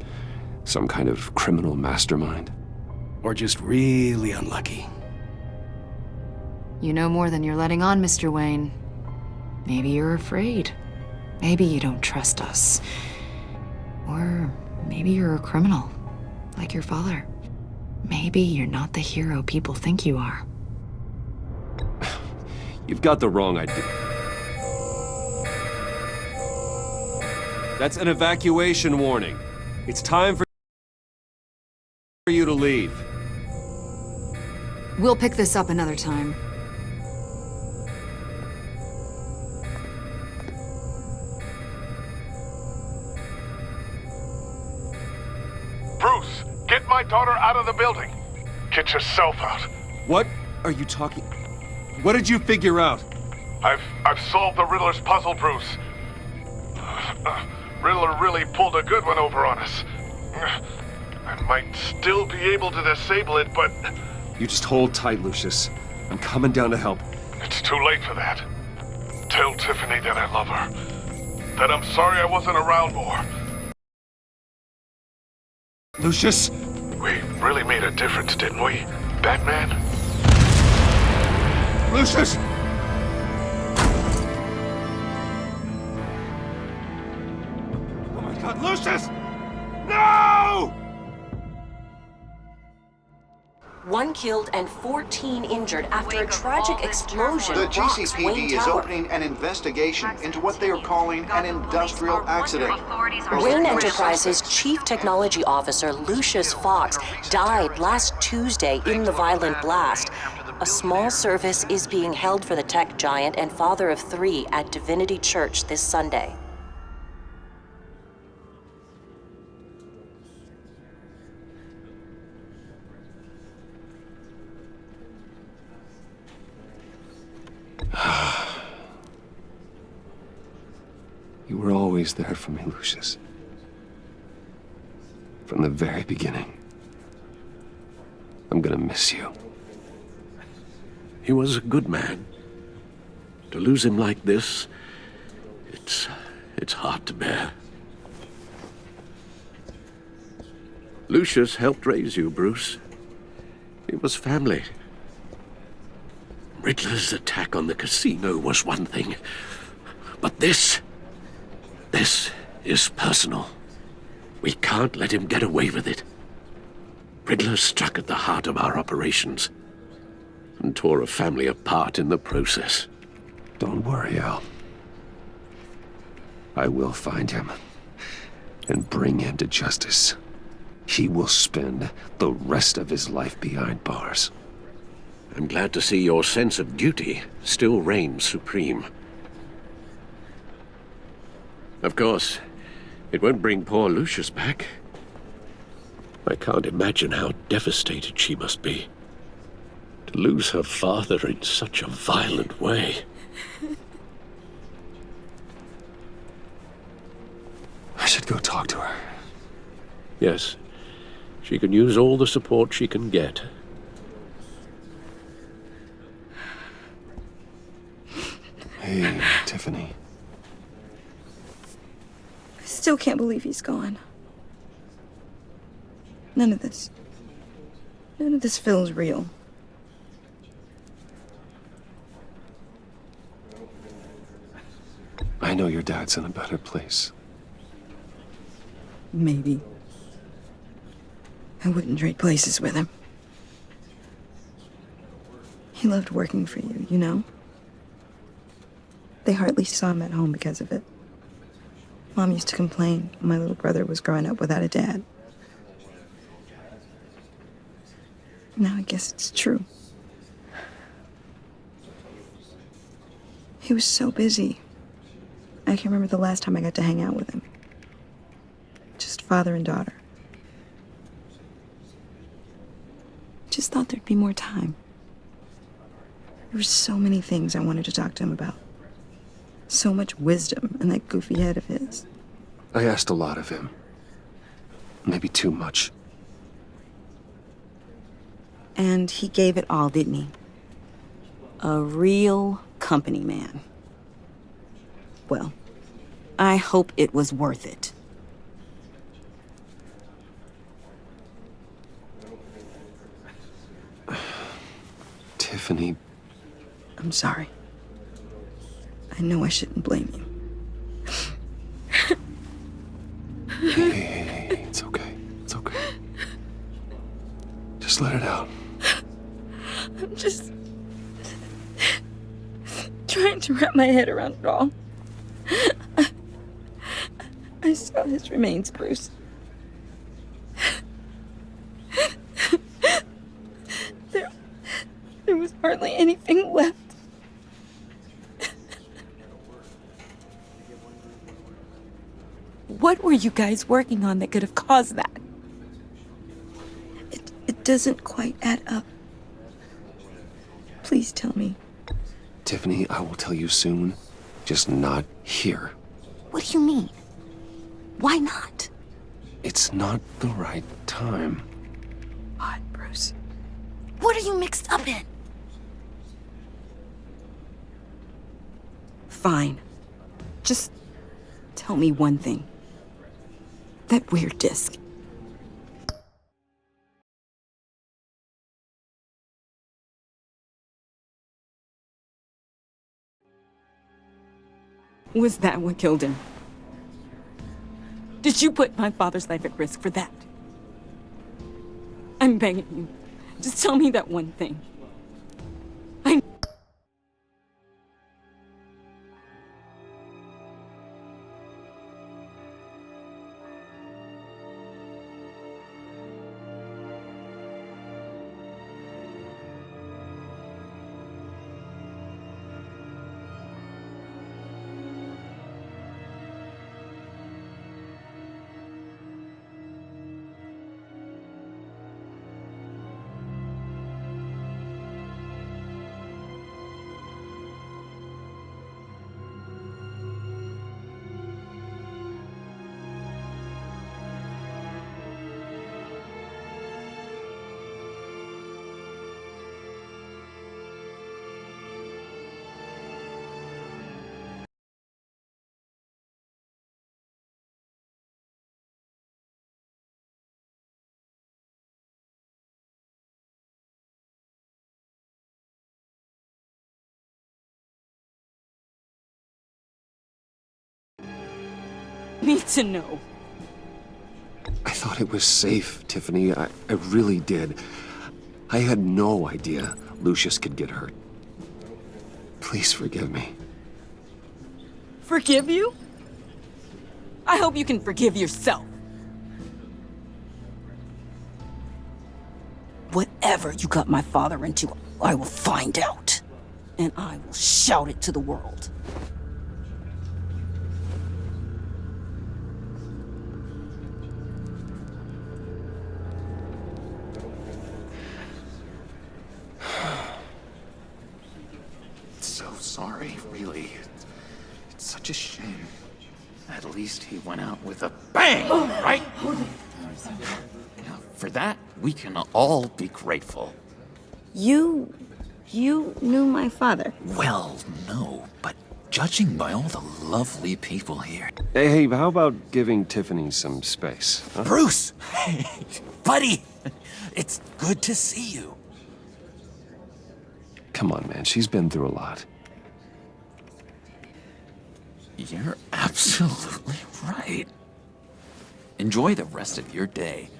some kind of criminal mastermind? Or just really unlucky. You know more than you're letting on, Mr. Wayne. Maybe you're afraid. Maybe you don't trust us. Or maybe you're a criminal, like your father. Maybe you're not the hero people think you are. You've got the wrong idea. That's an evacuation warning. It's time for you to leave. We'll pick this up another time. Bruce, get my daughter out of the building. Get yourself out. What are you talking... What did you figure out? I've solved the Riddler's puzzle, Bruce. Riddler really pulled a good one over on us. I might still be able to disable it, but You just hold tight, Lucius. I'm coming down to help. it's too late for that. Tell Tiffany that I love her. That I'm sorry I wasn't around more. Lucius! We really made a difference, didn't we, Batman? Lucius! Oh my God, Lucius! No! 1 killed and 14 injured after a tragic explosion The rocks GCPD Wayne is Tower. opening an investigation into what they are calling an industrial accident. Wayne Enterprises Chief Technology Officer Lucius Fox died last Tuesday in the violent blast. A small service is being held for the tech giant and father of 3 at Divinity Church this Sunday. You were always there for me, Lucius. From the very beginning. I'm gonna miss you. He was a good man. To lose him like this, it's hard to bear. Lucius helped raise you, Bruce. It was family. Riddler's attack on the casino was one thing, but this is personal. We can't let him get away with it. Riddler struck at the heart of our operations and tore a family apart in the process. Don't worry, Al. I will find him and bring him to justice. He will spend the rest of his life behind bars. I'm glad to see your sense of duty still reigns supreme. Of course, it won't bring poor Lucius back. I can't imagine how devastated she must be. To lose her father in such a violent way. I should go talk to her. Yes, she can use all the support she can get. Hey, Tiffany. I still can't believe he's gone. None of this feels real. I know your dad's in a better place. Maybe. I wouldn't trade places with him. He loved working for you, you know? They hardly saw him at home because of it. Mom used to complain my little brother was growing up without a dad. Now I guess it's true. He was so busy. I can't remember the last time I got to hang out with him. Just father and daughter. Just thought there'd be more time. There were so many things I wanted to talk to him about. So much wisdom in that goofy head of his. I asked a lot of him. Maybe too much. And he gave it all, didn't he? A real company man. Well, I hope it was worth it. Tiffany. I'm sorry. I know I shouldn't blame you. Hey, it's okay. It's okay. Just let it out. I'm just trying to wrap my head around it all. I saw his remains, Bruce. There was hardly anything left. What were you guys working on that could have caused that? It doesn't quite add up. Please tell me. Tiffany, I will tell you soon. Just not here. What do you mean? Why not? It's not the right time. God, Bruce. What are you mixed up in? Fine. Just tell me one thing. That weird disc. Was that what killed him? Did you put my father's life at risk for that? I'm begging you. Just tell me that one thing. Need to know. I thought it was safe, Tiffany. I really did. I had no idea Lucius could get hurt. Please forgive me. Forgive you? I hope you can forgive yourself. Whatever you got my father into, I will find out. And I will shout it to the world. Sorry, really. It's such a shame. At least he went out with a bang, right? Now, for that, we can all be grateful. You knew my father? Well, no, but judging by all the lovely people here... Hey, how about giving Tiffany some space? Huh? Bruce! Hey, buddy! It's good to see you. Come on, man. She's been through a lot. You're absolutely right. Enjoy the rest of your day.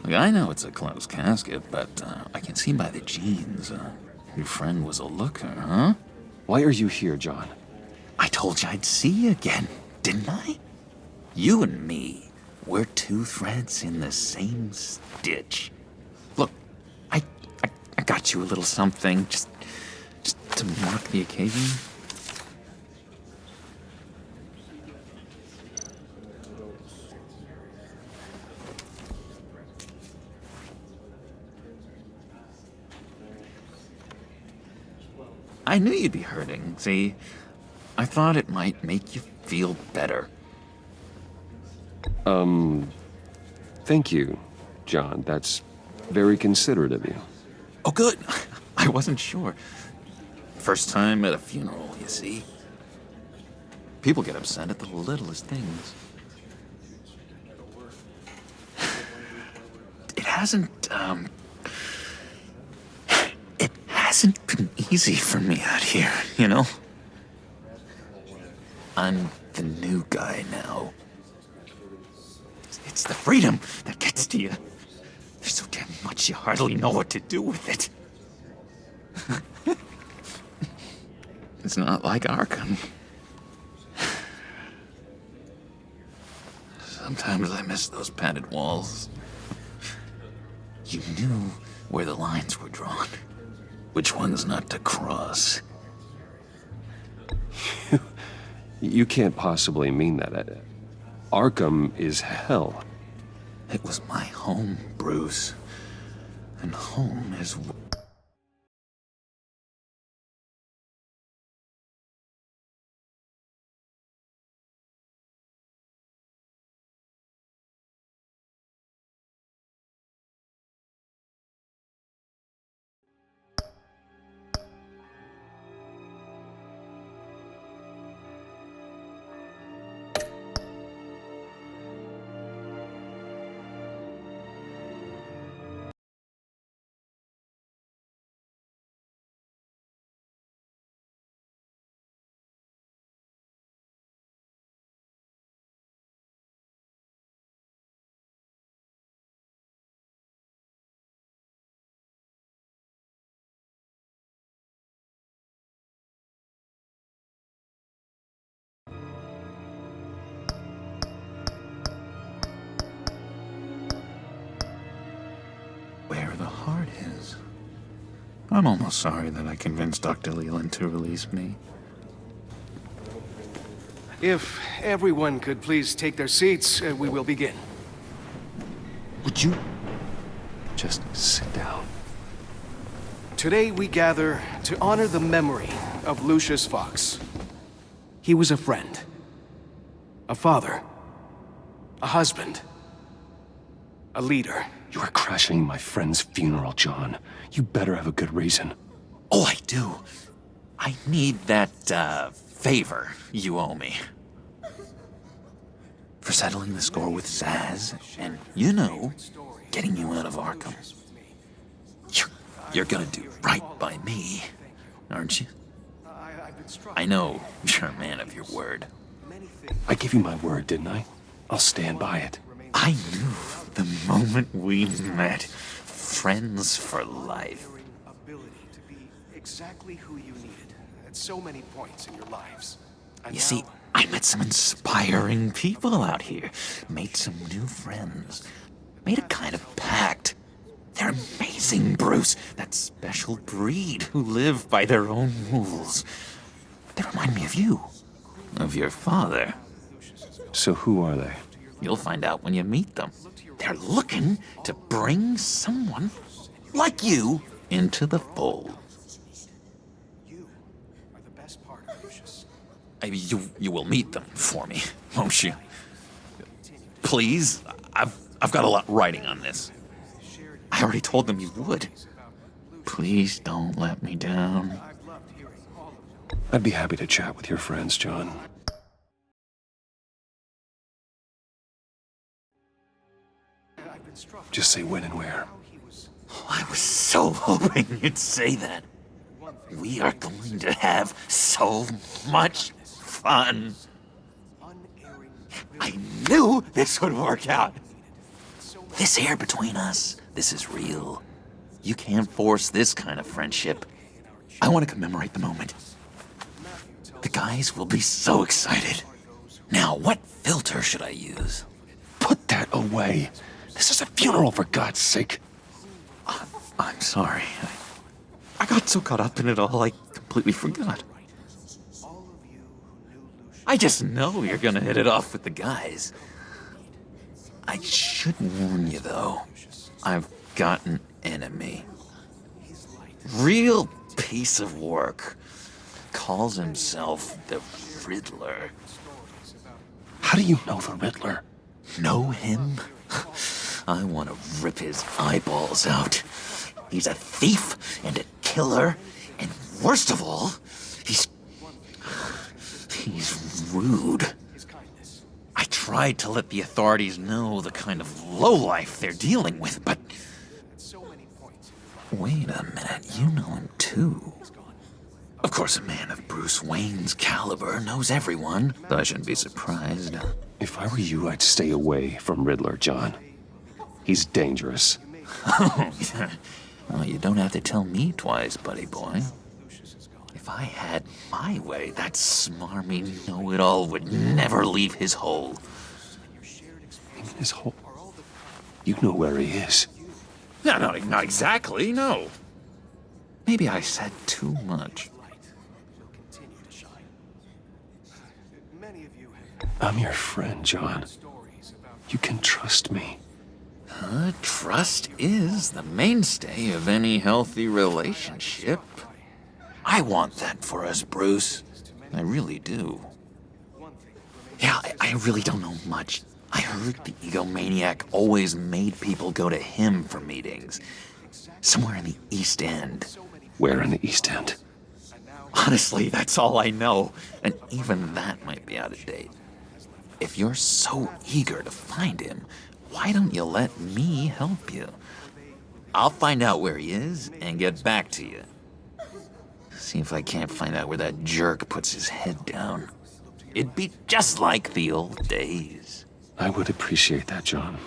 Look, I know it's a closed casket, but I can see by the jeans, your friend was a looker, huh? Why are you here, John? I told you I'd see you again, didn't I? You and me, we're two threads in the same stitch. Look, I got you a little something, just to mark the occasion. I knew you'd be hurting, see? I thought it might make you feel better. Thank you, John. That's very considerate of you. Oh, good. I wasn't sure. First time at a funeral, you see? People get upset at the littlest things. It hasn't been easy for me out here, you know? I'm the new guy now. It's the freedom that gets to you. There's so damn much you hardly know what to do with it. It's not like Arkham. Sometimes I miss those padded walls. You knew where the lines were drawn. Which ones not to cross. You can't possibly mean that. Arkham is hell. It was my home, Bruce. And home is... a heart is. I'm almost sorry that I convinced Dr. Leland to release me. If everyone could please take their seats, we will begin. Would you just sit down? Today we gather to honor the memory of Lucius Fox. He was a friend, a father, a husband, a leader. You are crashing my friend's funeral, John. You better have a good reason. Oh, I do. I need that, favor you owe me. For settling the score with Zaz, and, you know, getting you out of Arkham. You're gonna do right by me, aren't you? I know you're a man of your word. I gave you my word, didn't I? I'll stand by it. I knew the moment we met. Friends for life. Ability to be exactly who you needed at so many points in your lives. You see, I met some inspiring people out here. Made some new friends. Made a kind of pact. They're amazing, Bruce. That special breed who live by their own rules. They remind me of you. Of your father. So who are they? You'll find out when you meet them. They're looking to bring someone like you into the fold. You will meet them for me, won't you? Please, I've got a lot riding on this. I already told them you would. Please don't let me down. I'd be happy to chat with your friends, John. Just say when and where. I was so hoping you'd say that. We are going to have so much fun. I knew this would work out. This air between us, this is real. You can't force this kind of friendship. I want to commemorate the moment. The guys will be so excited. Now, what filter should I use? Put that away. This is a funeral, for God's sake. I'm sorry. I got so caught up in it all, I completely forgot. I just know you're gonna hit it off with the guys. I should warn you, though. I've got an enemy. Real piece of work. Calls himself the Riddler. How do you know the Riddler? Know him? I want to rip his eyeballs out. He's a thief and a killer, and worst of all, he's rude. I tried to let the authorities know the kind of lowlife they're dealing with, but... Wait a minute, you know him too. Of course, a man of Bruce Wayne's caliber knows everyone, but I shouldn't be surprised. If I were you, I'd stay away from Riddler, John. He's dangerous. Well, you don't have to tell me twice, buddy boy. If I had my way, that smarmy know-it-all would never leave his hole. His hole? You know where he is. No, not exactly, no. Maybe I said too much. I'm your friend, John. You can trust me. Trust is the mainstay of any healthy relationship. I want that for us, Bruce. I really do. Yeah, I really don't know much. I heard the egomaniac always made people go to him for meetings. Somewhere in the East End. Where in the East End? Honestly, that's all I know. And even that might be out of date. If you're so eager to find him, why don't you let me help you? I'll find out where he is and get back to you. See if I can't find out where that jerk puts his head down. It'd be just like the old days. I would appreciate that, John.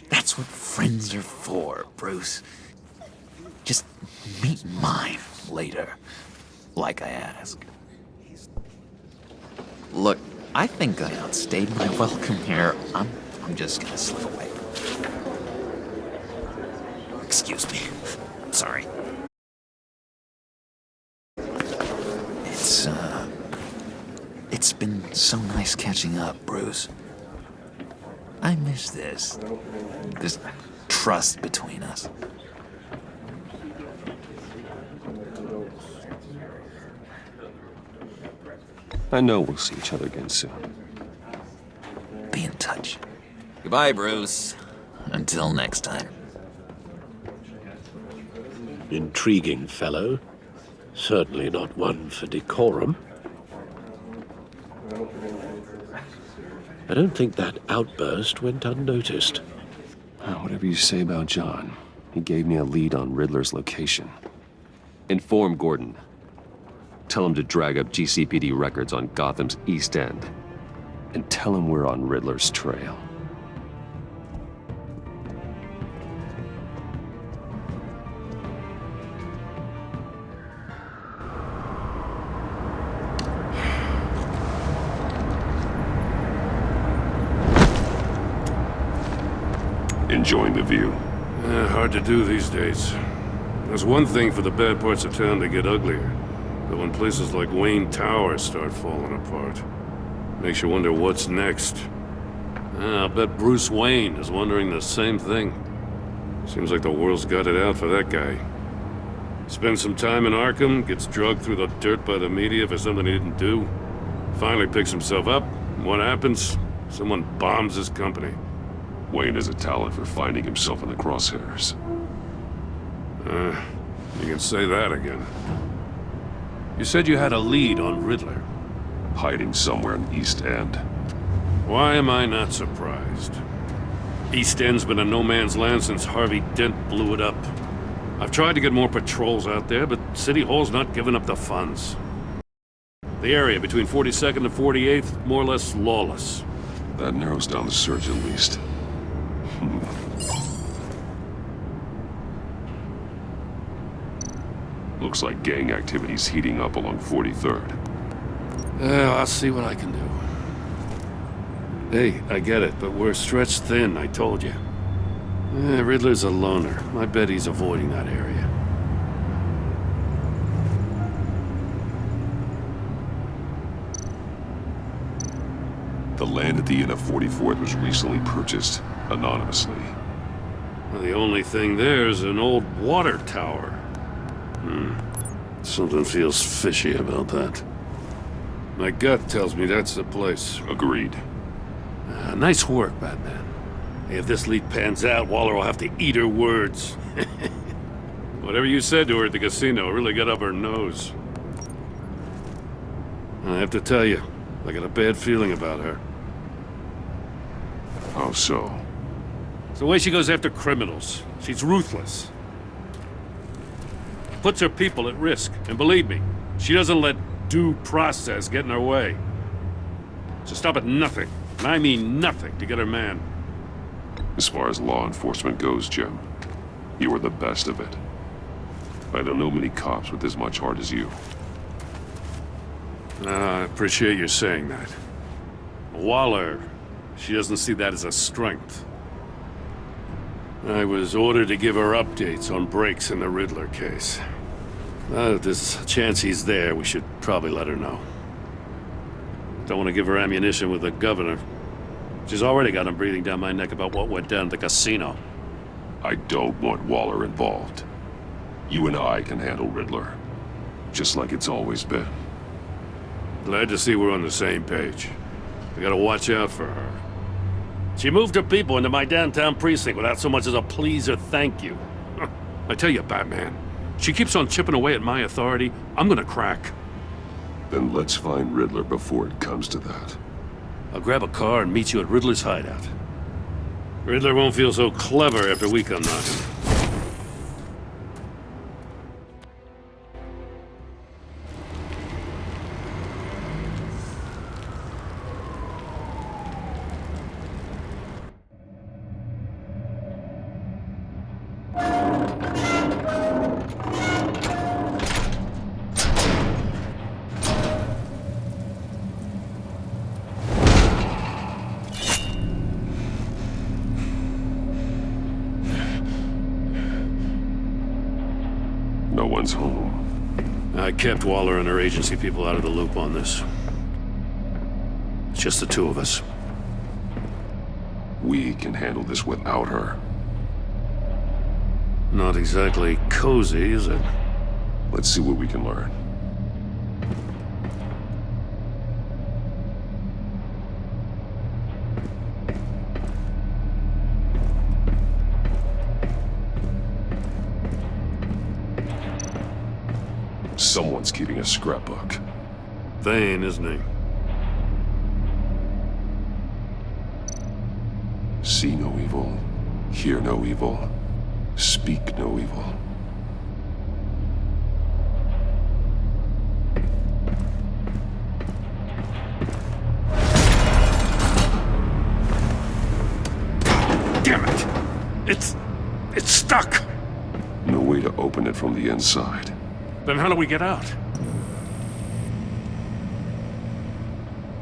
That's what friends are for, Bruce. Just meet mine later, like I asked. Look, I think I outstayed my welcome here. I'm just gonna slip away. Excuse me. Sorry. It's been so nice catching up, Bruce. I miss this trust between us. I know we'll see each other again soon. Be in touch. Goodbye, Bruce. Until next time. Intriguing fellow. Certainly not one for decorum. I don't think that outburst went unnoticed. Whatever you say about John, he gave me a lead on Riddler's location. Inform Gordon. Tell him to drag up GCPD records on Gotham's East End. And tell him we're on Riddler's trail. Enjoying the view. Hard to do these days. There's one thing for the bad parts of town to get uglier. But when places like Wayne Tower start falling apart, makes you wonder what's next. I'll bet Bruce Wayne is wondering the same thing. Seems like the world's got it out for that guy. Spends some time in Arkham, gets drugged through the dirt by the media for something he didn't do. Finally picks himself up. What happens? Someone bombs his company. Wayne has a talent for finding himself in the crosshairs. You can say that again. You said you had a lead on Riddler. Hiding somewhere in East End. Why am I not surprised? East End's been a no-man's land since Harvey Dent blew it up. I've tried to get more patrols out there, but City Hall's not giving up the funds. The area between 42nd and 48th, more or less lawless. That narrows down the search at least. Looks like gang activity's heating up along 43rd. I'll see what I can do. Hey, I get it, but we're stretched thin, I told you. Riddler's a loner. I bet he's avoiding that area. The land at the end of 44th was recently purchased, anonymously. Well, the only thing there is an old water tower. Something feels fishy about that. My gut tells me that's the place. Agreed. Nice work, Batman. Hey, if this lead pans out, Waller will have to eat her words. Whatever you said to her at the casino really got up her nose. I have to tell you, I got a bad feeling about her. How so? It's the way she goes after criminals. She's ruthless. Puts her people at risk. And believe me, she doesn't let due process get in her way. She'll stop at nothing, and I mean nothing, to get her man. As far as law enforcement goes, Jim, you are the best of it. I don't know many cops with as much heart as you. I appreciate you saying that. Waller, she doesn't see that as a strength. I was ordered to give her updates on breaks in the Riddler case. If there's a chance he's there, we should probably let her know. Don't want to give her ammunition with the governor. She's already got him breathing down my neck about what went down at the casino. I don't want Waller involved. You and I can handle Riddler, just like it's always been. Glad to see we're on the same page. We gotta watch out for her. She moved her people into my downtown precinct without so much as a please or thank you. I tell you, Batman, she keeps on chipping away at my authority, I'm gonna crack. Then let's find Riddler before it comes to that. I'll grab a car and meet you at Riddler's hideout. Riddler won't feel so clever after we come knocking. one's home. I kept Waller and her agency people out of the loop on this. It's just the two of us. We can handle this without her. Not exactly cozy, is it? Let's see what we can learn. Someone's keeping a scrapbook. Thane, isn't he? See no evil, hear no evil, speak no evil. Damn it! It's stuck! No way to open it from the inside. Then how do we get out?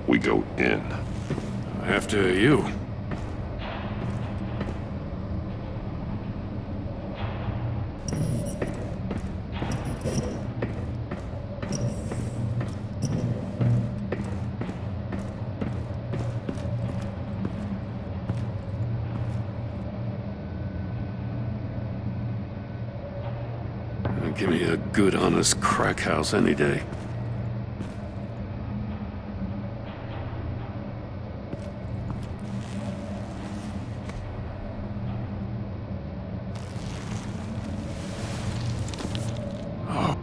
We go in. After you. Give me a good, honest crack house any day. Oh.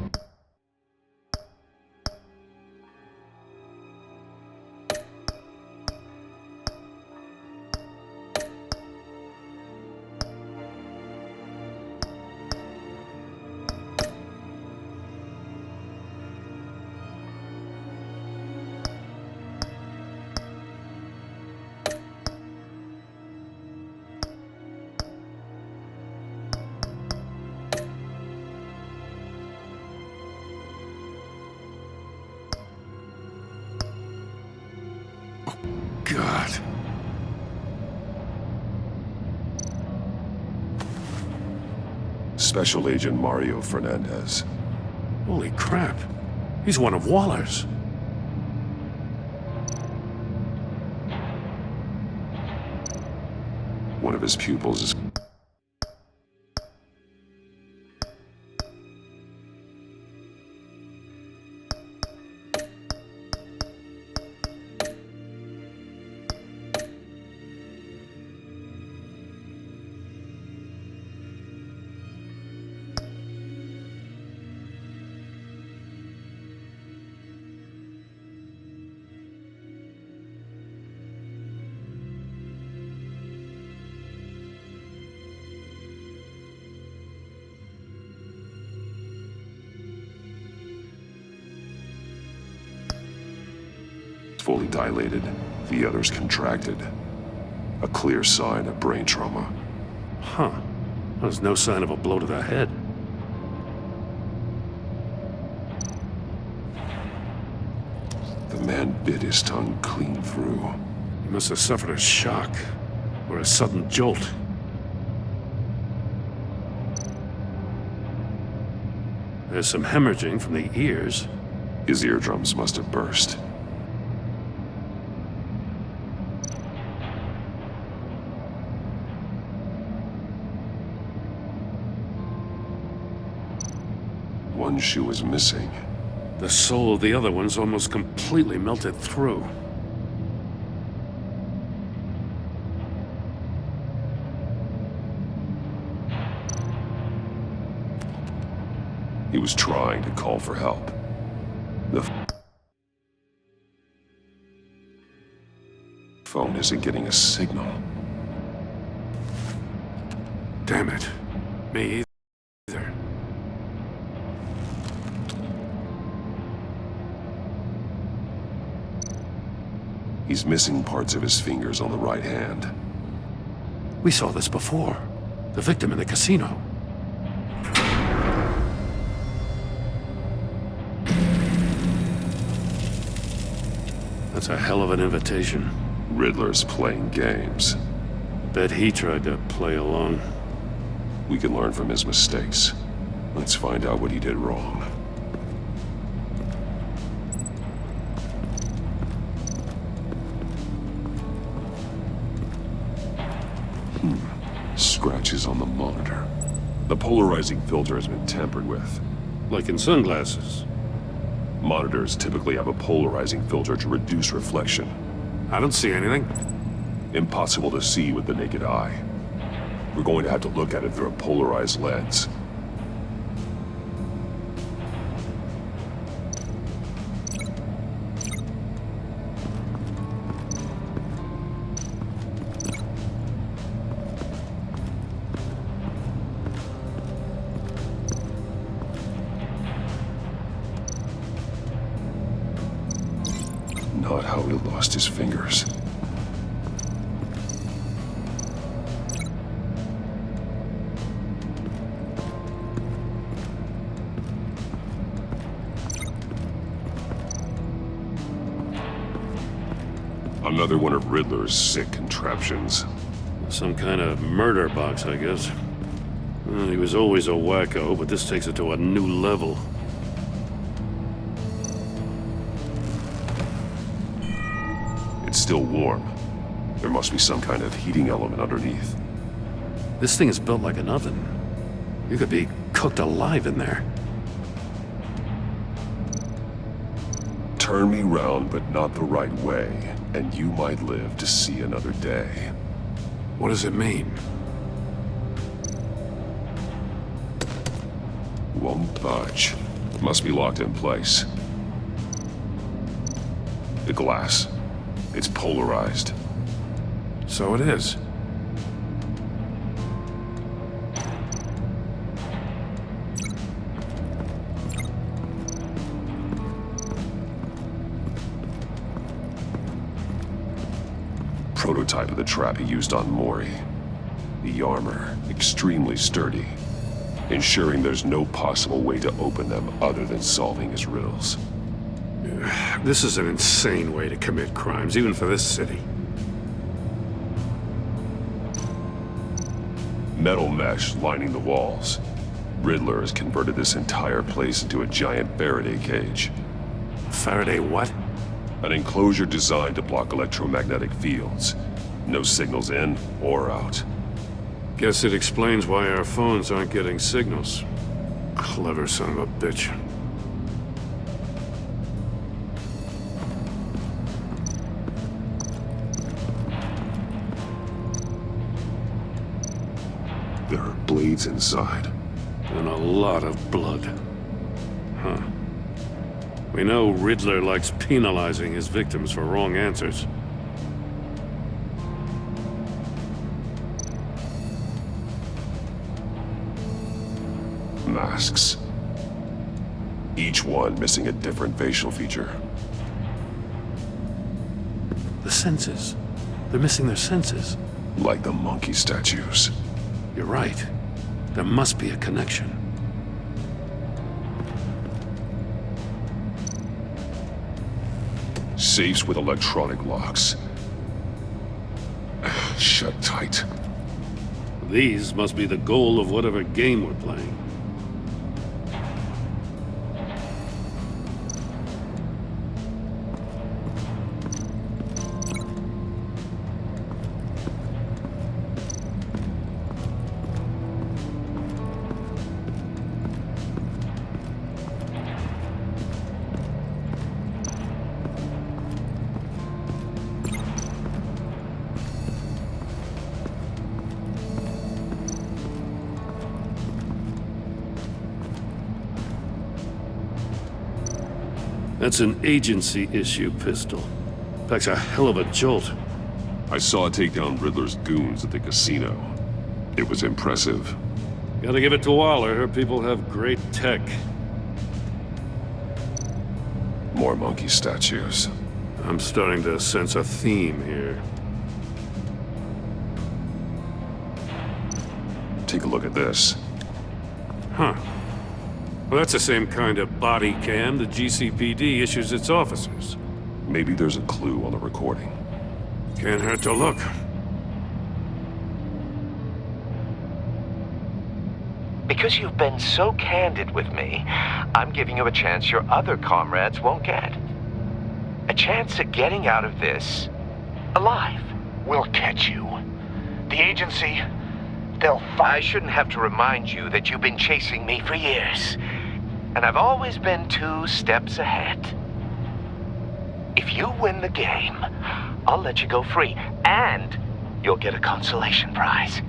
God. Special Agent Mario Fernandez. Holy crap. He's one of Waller's. One of his pupils is... fully dilated, the others contracted. A clear sign of brain trauma. Huh. There's no sign of a blow to the head. The man bit his tongue clean through. He must have suffered a shock, or a sudden jolt. There's some hemorrhaging from the ears. His eardrums must have burst. One shoe was missing. The sole of the other one's almost completely melted through. He was trying to call for help. The phone isn't getting a signal. Damn it. Me either. He's missing parts of his fingers on the right hand. We saw this before. The victim in the casino. That's a hell of an invitation. Riddler's playing games. Bet he tried to play along. We can learn from his mistakes. Let's find out what he did wrong. Scratches on the monitor. The polarizing filter has been tampered with. Like in sunglasses. Monitors typically have a polarizing filter to reduce reflection. I don't see anything. Impossible to see with the naked eye. We're going to have to look at it through a polarized lens. Not how he lost his fingers. Another one of Riddler's sick contraptions. Some kind of murder box, I guess. Well, he was always a wacko, but this takes it to a new level. It's still warm. There must be some kind of heating element underneath. This thing is built like an oven. You could be cooked alive in there. Turn me round, but not the right way, and you might live to see another day. What does it mean? Won't budge. Must be locked in place. The glass. It's polarized. So it is. Prototype of the trap he used on Mori. The armor, extremely sturdy, ensuring there's no possible way to open them other than solving his riddles. This is an insane way to commit crimes, even for this city. Metal mesh lining the walls. Riddler has converted this entire place into a giant Faraday cage. Faraday what? An enclosure designed to block electromagnetic fields. No signals in or out. Guess it explains why our phones aren't getting signals. Clever son of a bitch. There are blades inside. And a lot of blood. Huh. We know Riddler likes penalizing his victims for wrong answers. Masks. Each one missing a different facial feature. The senses. They're missing their senses. Like the monkey statues. You're right. There must be a connection. Safes with electronic locks. Shut tight. These must be the goal of whatever game we're playing. That's an agency-issue pistol. Packs a hell of a jolt. I saw it take down Riddler's goons at the casino. It was impressive. Gotta give it to Waller. Her people have great tech. More monkey statues. I'm starting to sense a theme here. Take a look at this. Huh. Well, that's the same kind of body cam the GCPD issues its officers. Maybe there's a clue on the recording. Can't hurt to look. Because you've been so candid with me, I'm giving you a chance your other comrades won't get. A chance at getting out of this alive. We'll catch you. The agency, they'll I shouldn't have to remind you that you've been chasing me for years. And I've always been 2 steps ahead. If you win the game, I'll let you go free. And you'll get a consolation prize.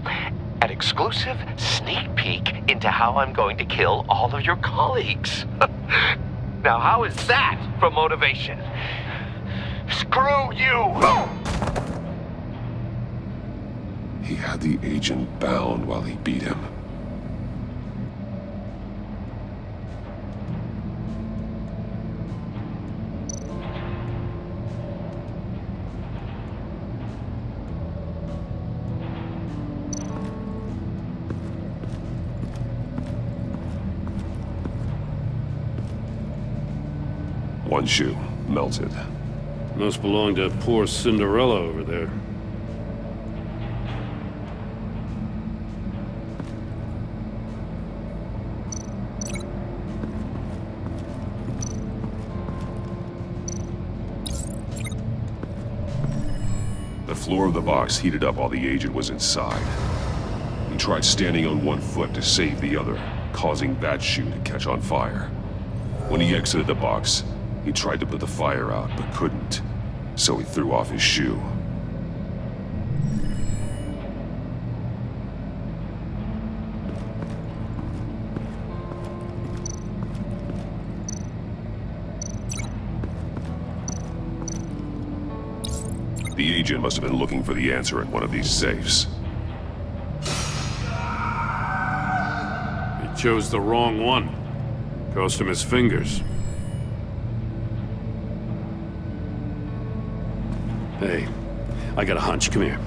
An exclusive sneak peek into how I'm going to kill all of your colleagues. Now, how is that for motivation? Screw you! He had the agent bound while he beat him. One shoe, melted. Must belong to poor Cinderella over there. The floor of the box heated up while the agent was inside. He tried standing on one foot to save the other, causing that shoe to catch on fire. When he exited the box, he tried to put the fire out, but couldn't, so he threw off his shoe. The agent must have been looking for the answer in one of these safes. He chose the wrong one. Cost him his fingers. Hey, I got a hunch. Come here.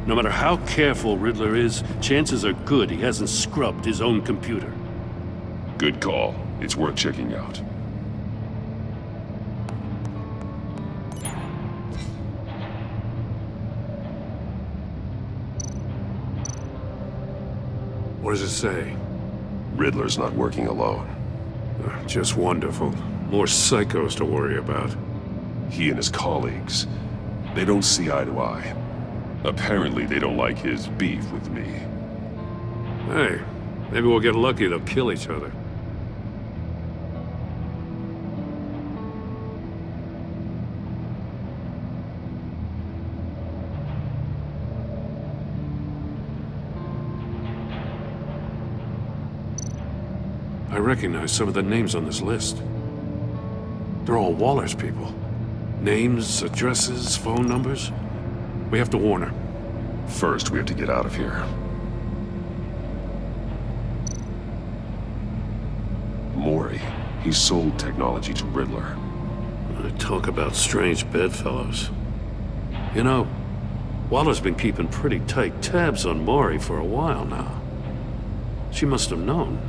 No matter how careful Riddler is, chances are good he hasn't scrubbed his own computer. Good call. It's worth checking out. What does it say? Riddler's not working alone. Just wonderful. More psychos to worry about. He and his colleagues, they don't see eye to eye. Apparently, they don't like his beef with me. Hey, maybe we'll get lucky. They'll kill each other. I recognize some of the names on this list. They're all Waller's people. Names, addresses, phone numbers. We have to warn her. First, we have to get out of here. Mori, he sold technology to Riddler. Talk about strange bedfellows. You know, Waller's been keeping pretty tight tabs on Mori for a while now. She must have known.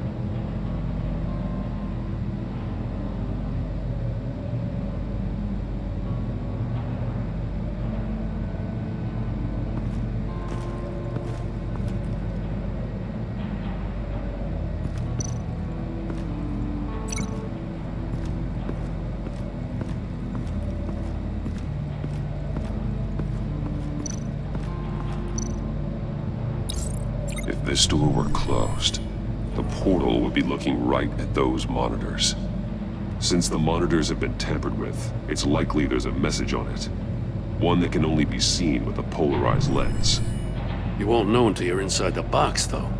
If this door were closed, the portal would be looking right at those monitors. Since the monitors have been tampered with, it's likely there's a message on it. One that can only be seen with a polarized lens. You won't know until you're inside the box, though.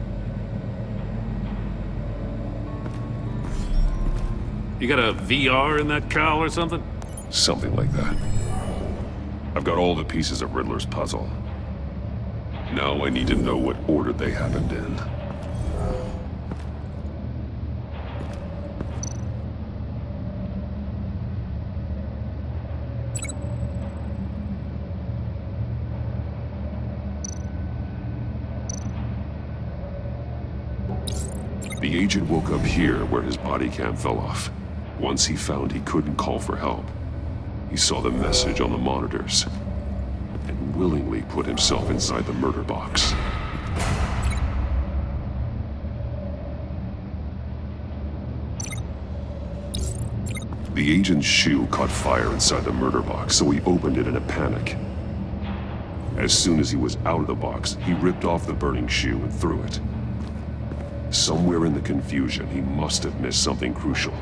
You got a VR in that cowl or something? Something like that. I've got all the pieces of Riddler's puzzle. Now I need to know what order they happened in. The agent woke up here where his body cam fell off. Once he found he couldn't call for help, he saw the message on the monitors and willingly put himself inside the murder box. The agent's shoe caught fire inside the murder box, so he opened it in a panic. As soon as he was out of the box, he ripped off the burning shoe and threw it. Somewhere in the confusion, he must have missed something crucial.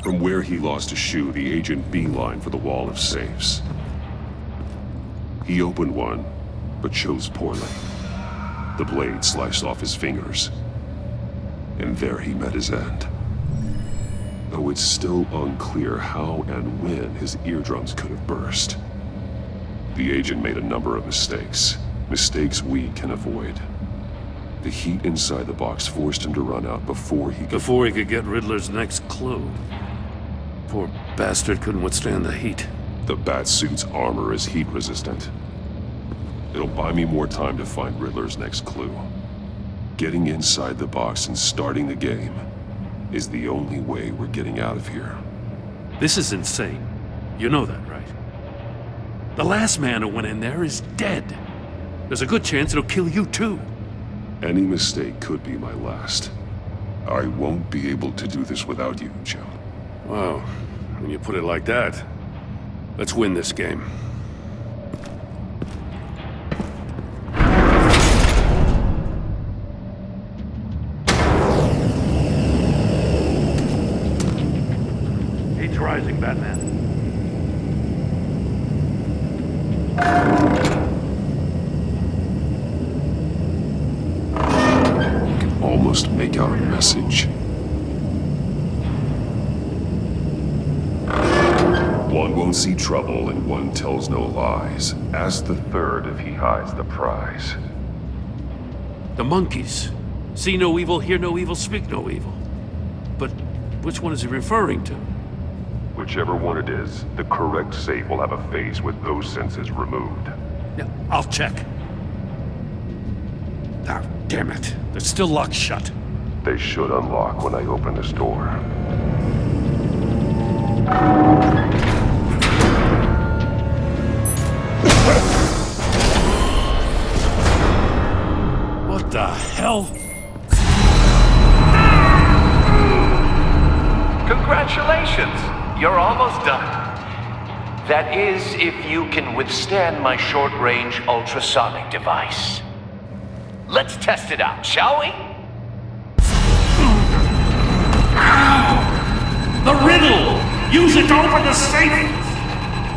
From where he lost a shoe, the agent beelined for the wall of safes. He opened one, but chose poorly. The blade sliced off his fingers, and there he met his end. Though it's still unclear how and when his eardrums could have burst. The agent made a number of mistakes. Mistakes we can avoid. The heat inside the box forced him to run out before he could get Riddler's next clue. Poor bastard couldn't withstand the heat. The Batsuit's armor is heat resistant. It'll buy me more time to find Riddler's next clue. Getting inside the box and starting the game is the only way we're getting out of here. This is insane. You know that, right? The last man who went in there is dead. There's a good chance it'll kill you too. Any mistake could be my last. I won't be able to do this without you, Jim. Wow, when you put it like that, let's win this game. Heat's rising, Batman. I can almost make out a message. One won't see trouble and one tells no lies. Ask the third if he hides the prize. The monkeys. See no evil, hear no evil, speak no evil. But which one is he referring to? Whichever one it is, the correct safe will have a face with those senses removed. Yeah, I'll check. Ah, damn it. They're still locked shut. They should unlock when I open this door. What the hell? Congratulations! You're almost done. That is, if you can withstand my short-range ultrasonic device. Let's test it out, shall we? The riddle! Use it to open the safe!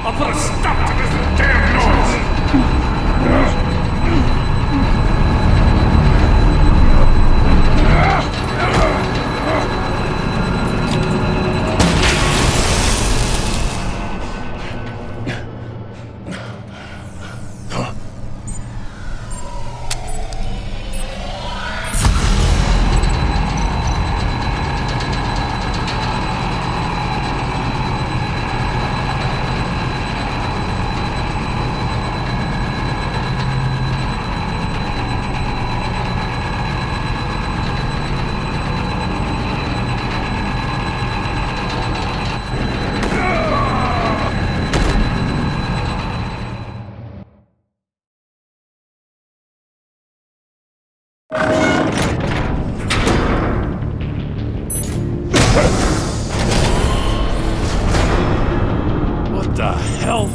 I'll put a stop to this damn noise! What the hell?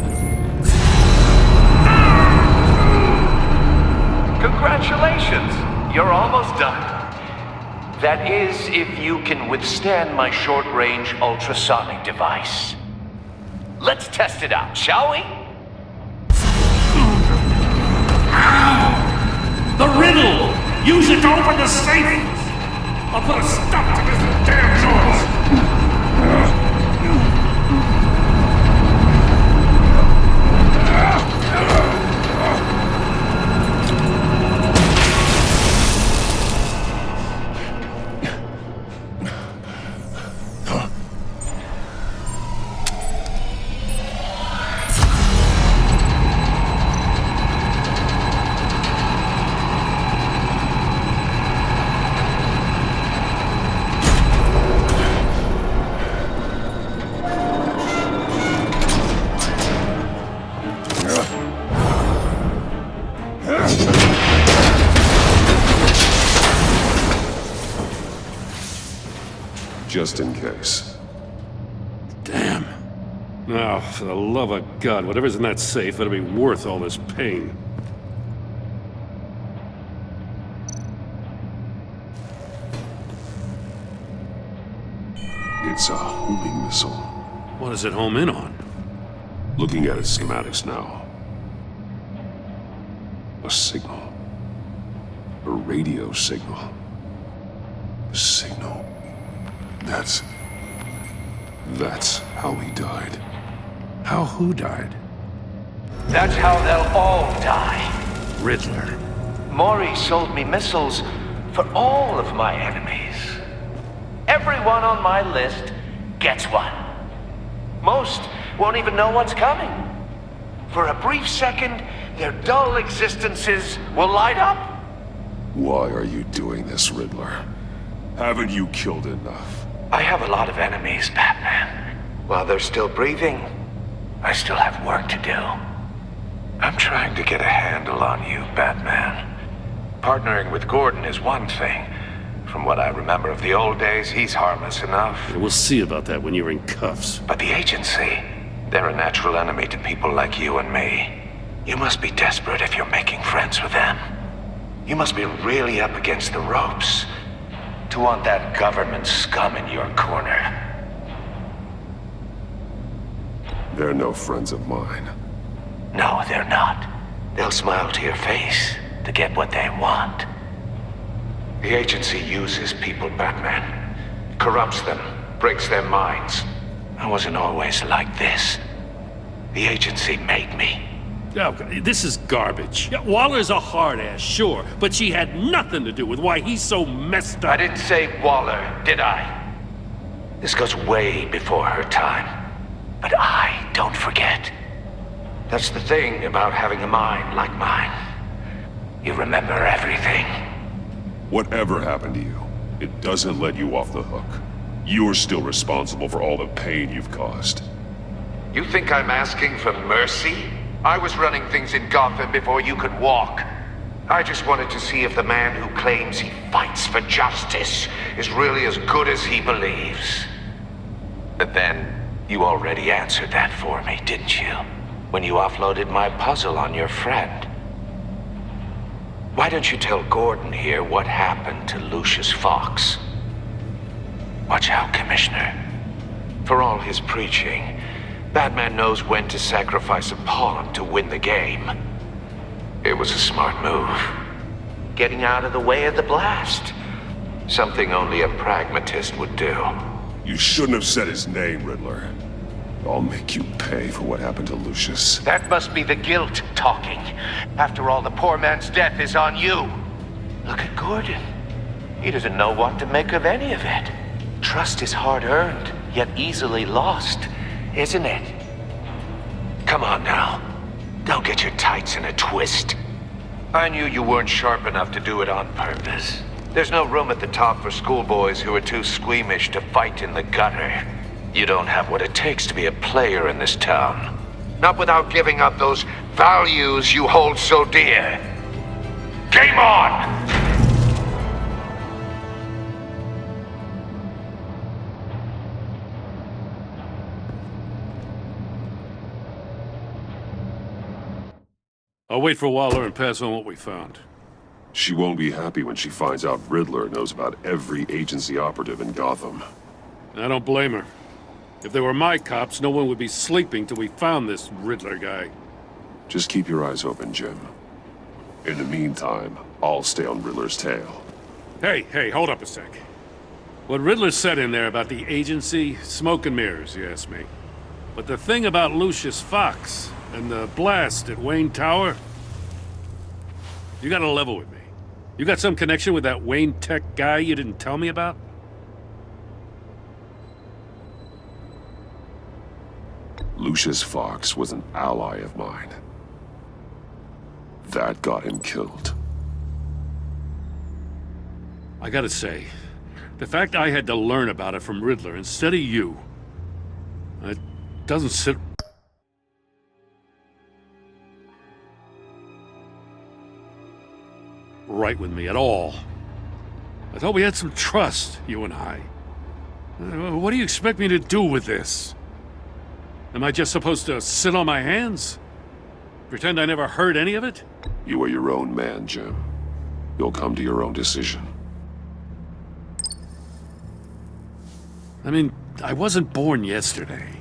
Congratulations! You're almost done. That is, if you can withstand my short-range ultrasonic device. Let's test it out, shall we? The riddle! Use it to open the safe! I'll put a stop to this damn noise! just in case. Damn. Now, for the love of God, whatever's in that safe better be worth all this pain. It's a homing missile. What does it home in on? Looking at its schematics now. A signal. A radio signal. A signal. That's how he died. How who died? That's how they'll all die. Riddler. Maury sold me missiles for all of my enemies. Everyone on my list gets one. Most won't even know what's coming. For a brief second, their dull existences will light up. Why are you doing this, Riddler? Haven't you killed enough? I have a lot of enemies, Batman. While they're still breathing, I still have work to do. I'm trying to get a handle on you, Batman. Partnering with Gordon is one thing. From what I remember of the old days, he's harmless enough. We'll see about that when you're in cuffs. But the agency, they're a natural enemy to people like you and me. You must be desperate if you're making friends with them. You must be really up against the ropes to want that government scum in your corner. They're no friends of mine. No, they're not. They'll smile to your face to get what they want. The agency uses people, Batman. Corrupts them, breaks their minds. I wasn't always like this. The agency made me. Oh, this is garbage. Yeah, Waller's a hard-ass, sure, but she had nothing to do with why he's so messed up. I didn't say Waller, did I? This goes way before her time. But I don't forget. That's the thing about having a mind like mine. You remember everything. Whatever happened to you, it doesn't let you off the hook. You're still responsible for all the pain you've caused. You think I'm asking for mercy? I was running things in Gotham before you could walk. I just wanted to see if the man who claims he fights for justice is really as good as he believes. But then, you already answered that for me, didn't you? When you offloaded my puzzle on your friend. Why don't you tell Gordon here what happened to Lucius Fox? Watch out, Commissioner. For all his preaching, Batman knows when to sacrifice a pawn to win the game. It was a smart move. Getting out of the way of the blast. Something only a pragmatist would do. You shouldn't have said his name, Riddler. I'll make you pay for what happened to Lucius. That must be the guilt talking. After all, the poor man's death is on you. Look at Gordon. He doesn't know what to make of any of it. Trust is hard-earned, yet easily lost, isn't it? Come on now. Don't get your tights in a twist. I knew you weren't sharp enough to do it on purpose. There's no room at the top for schoolboys who are too squeamish to fight in the gutter. You don't have what it takes to be a player in this town. Not without giving up those values you hold so dear. Game on! I'll wait for Waller and pass on what we found. She won't be happy when she finds out Riddler knows about every agency operative in Gotham. I don't blame her. If they were my cops, no one would be sleeping till we found this Riddler guy. Just keep your eyes open, Jim. In the meantime, I'll stay on Riddler's tail. Hey, hold up a sec. What Riddler said in there about the agency, smoke and mirrors, you ask me. But the thing about Lucius Fox and the blast at Wayne Tower, you gotta level with me. You got some connection with that Wayne Tech guy you didn't tell me about? Lucius Fox was an ally of mine. That got him killed. I gotta say, the fact I had to learn about it from Riddler instead of you, it doesn't sit right with me at all. I thought we had some trust, you and I. What do you expect me to do with this? Am I just supposed to sit on my hands? Pretend I never heard any of it? You are your own man, Jim. You'll come to your own decision. I mean, I wasn't born yesterday.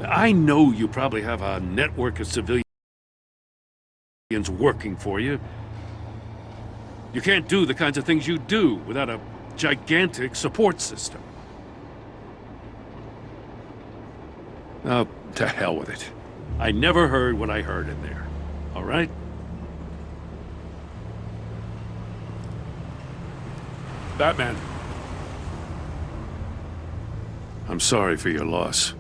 I know you probably have a network of civilians working for you. You can't do the kinds of things you do without a gigantic support system. Oh, to hell with it. I never heard what I heard in there. All right? Batman. I'm sorry for your loss.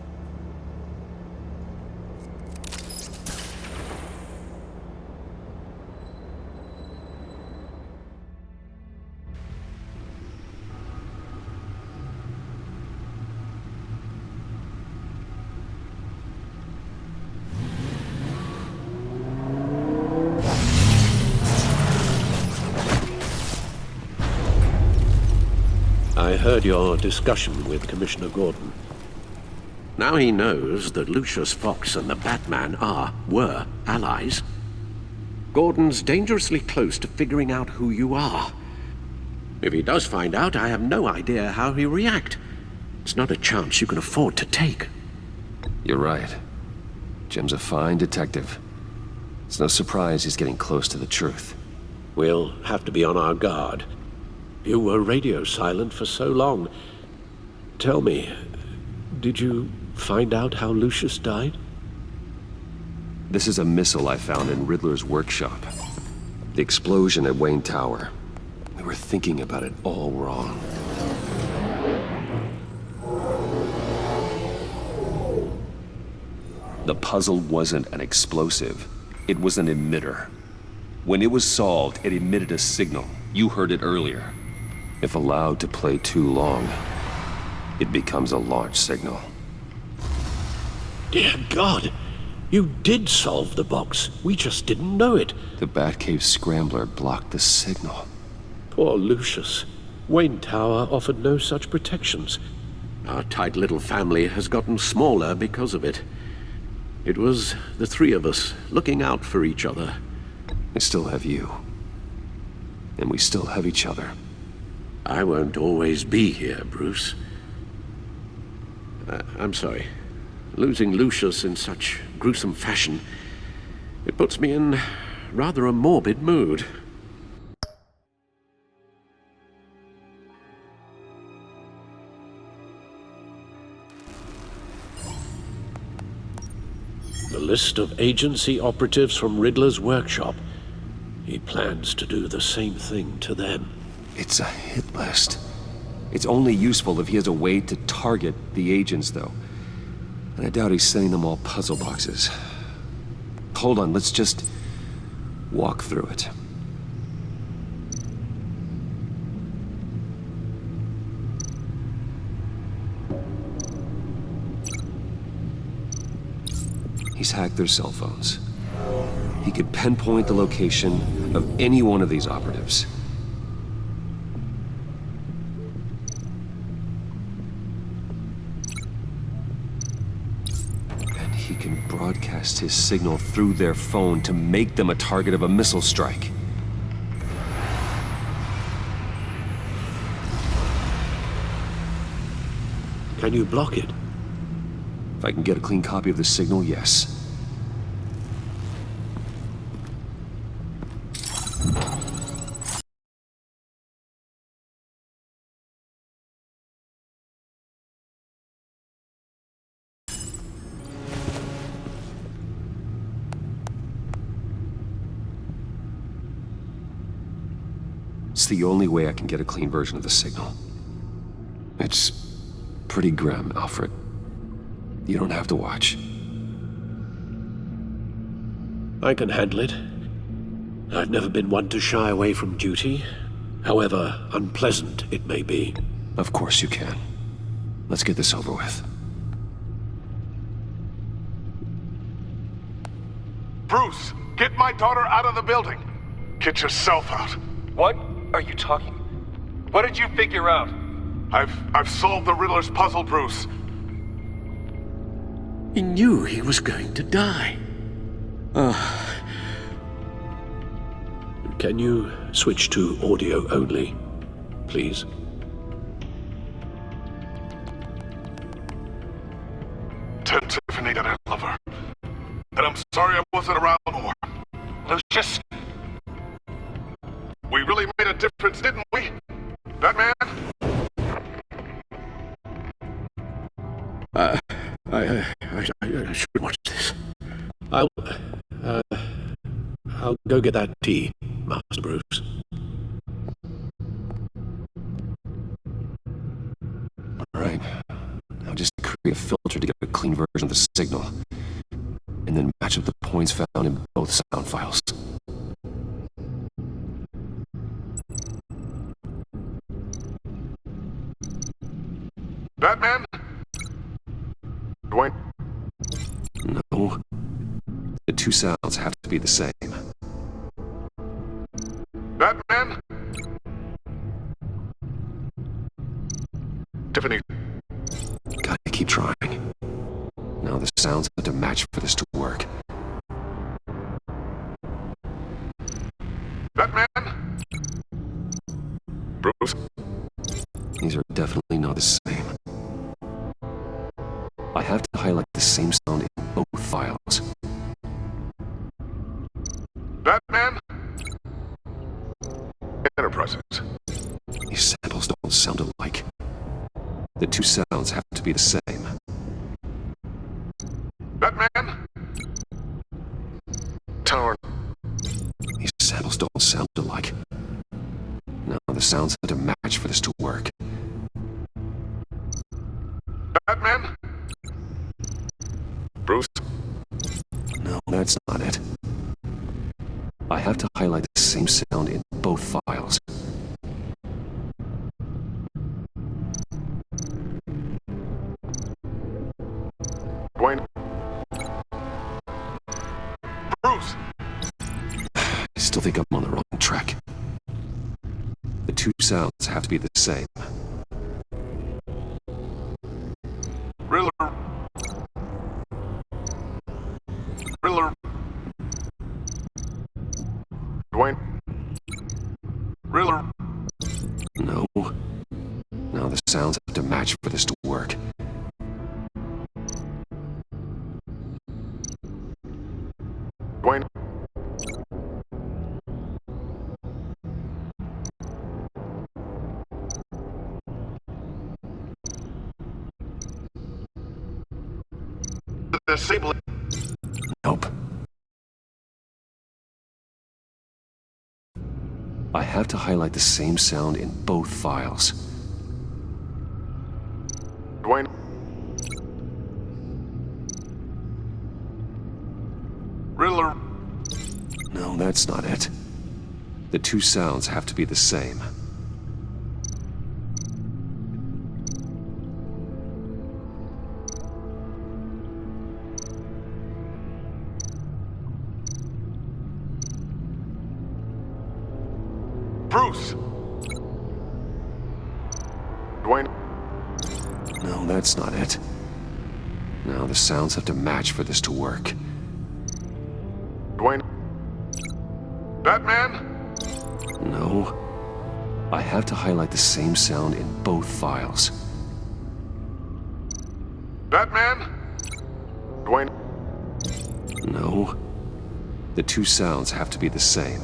I heard your discussion with Commissioner Gordon. Now he knows that Lucius Fox and the Batman were allies. Gordon's dangerously close to figuring out who you are. If he does find out, I have no idea how he'll react. It's not a chance you can afford to take. You're right. Jim's a fine detective. It's no surprise he's getting close to the truth. We'll have to be on our guard. You were radio silent for so long. Tell me, did you find out how Lucius died? This is a missile I found in Riddler's workshop. The explosion at Wayne Tower. We were thinking about it all wrong. The puzzle wasn't an explosive. It was an emitter. When it was solved, it emitted a signal. You heard it earlier. If allowed to play too long, it becomes a launch signal. Dear God, you did solve the box. We just didn't know it. The Batcave Scrambler blocked the signal. Poor Lucius. Wayne Tower offered no such protections. Our tight little family has gotten smaller because of it. It was the three of us looking out for each other. We still have you. And we still have each other. I won't always be here, Bruce. I'm sorry. Losing Lucius in such gruesome fashion, it puts me in rather a morbid mood. The list of agency operatives from Riddler's workshop. He plans to do the same thing to them. It's a hit list. It's only useful if he has a way to target the agents, though. And I doubt he's sending them all puzzle boxes. Hold on, let's just walk through it. He's hacked their cell phones. He could pinpoint the location of any one of these operatives. And he can broadcast his signal through their phone to make them a target of a missile strike. Can you block it? If I can get a clean copy of the signal, yes. It's the only way I can get a clean version of the signal. It's pretty grim, Alfred. You don't have to watch. I can handle it. I've never been one to shy away from duty, however unpleasant it may be. Of course you can. Let's get this over with. Bruce, get my daughter out of the building. Get yourself out. What are you talking? What did you figure out? I've solved the Riddler's puzzle, Bruce. He knew he was going to die. Can you switch to audio only, please? Tell Tiffany that I love her. And I'm sorry I wasn't around more. Lucius? We really made a difference, didn't we? Batman? I should watch this. I'll go get that tea, Master Bruce. All right. Now just create a filter to get a clean version of the signal. And then match up the points found in both sound files. Batman? Dwayne? No. The two sounds have to be the same. Batman? Tiffany? Gotta keep trying. Now the sounds have to match for this to work. Batman? Bruce? These are definitely not the same. I have to highlight the same sound in both files. Batman? Enterprises. These samples don't sound alike. The two sounds have to be the same. Batman? Tower. These samples don't sound alike. Now the sounds have to match for this to work. Batman? Bruce? No, that's not it. I have to highlight the same sound in both files. Dwayne? Bruce? I still think I'm on the wrong track. The two sounds have to be the same. Riddler? Riddler? Dwayne? Riddler? No. Now the sounds have to match for this to work. Dwayne? Disabling. Nope. I have to highlight the same sound in both files. Dwayne. Riddler. No, that's not it. The two sounds have to be the same. Bruce. Dwayne. No, that's not it. Now the sounds have to match for this to work. Dwayne. Batman? No. I have to highlight the same sound in both files. Batman? Dwayne. No. The two sounds have to be the same.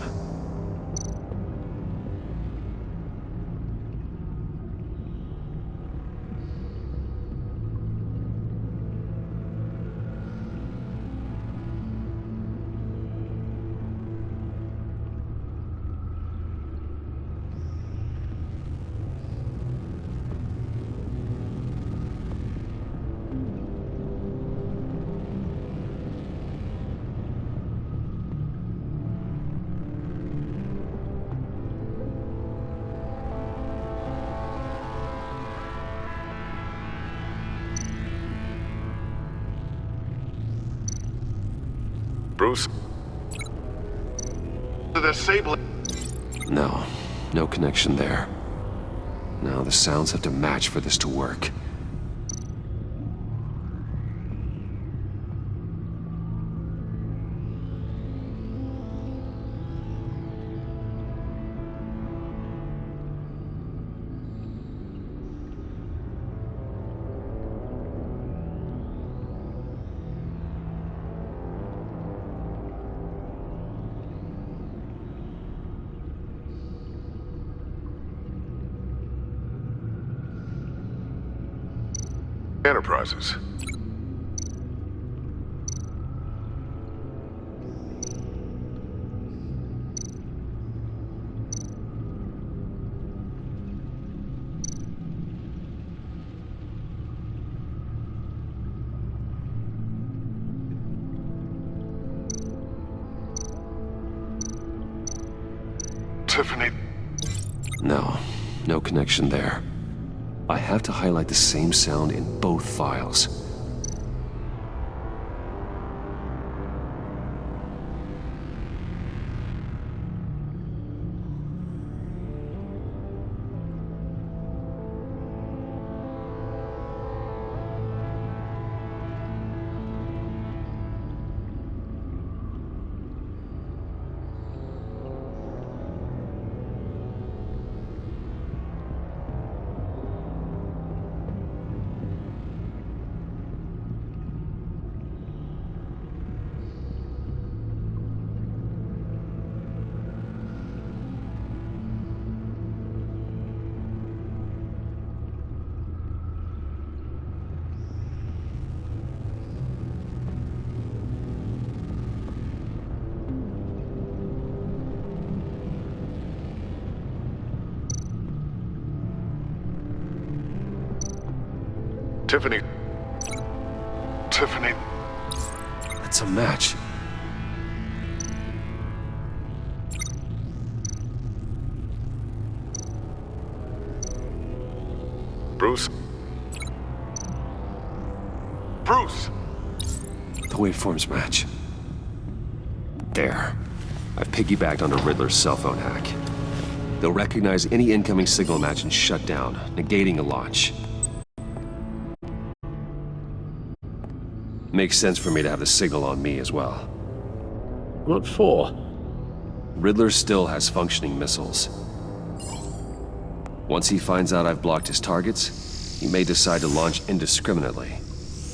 Bruce. The disabling. No. No connection there. Now the sounds have to match for this to work. Enterprises. Tiffany. No. No connection there. I have to highlight the same sound in both files. Tiffany. Tiffany. That's a match. Bruce. Bruce! The waveforms match. There. I've piggybacked onto Riddler's cell phone hack. They'll recognize any incoming signal match and shut down, negating a launch. Makes sense for me to have the signal on me as well. What for? Riddler still has functioning missiles. Once he finds out I've blocked his targets, he may decide to launch indiscriminately.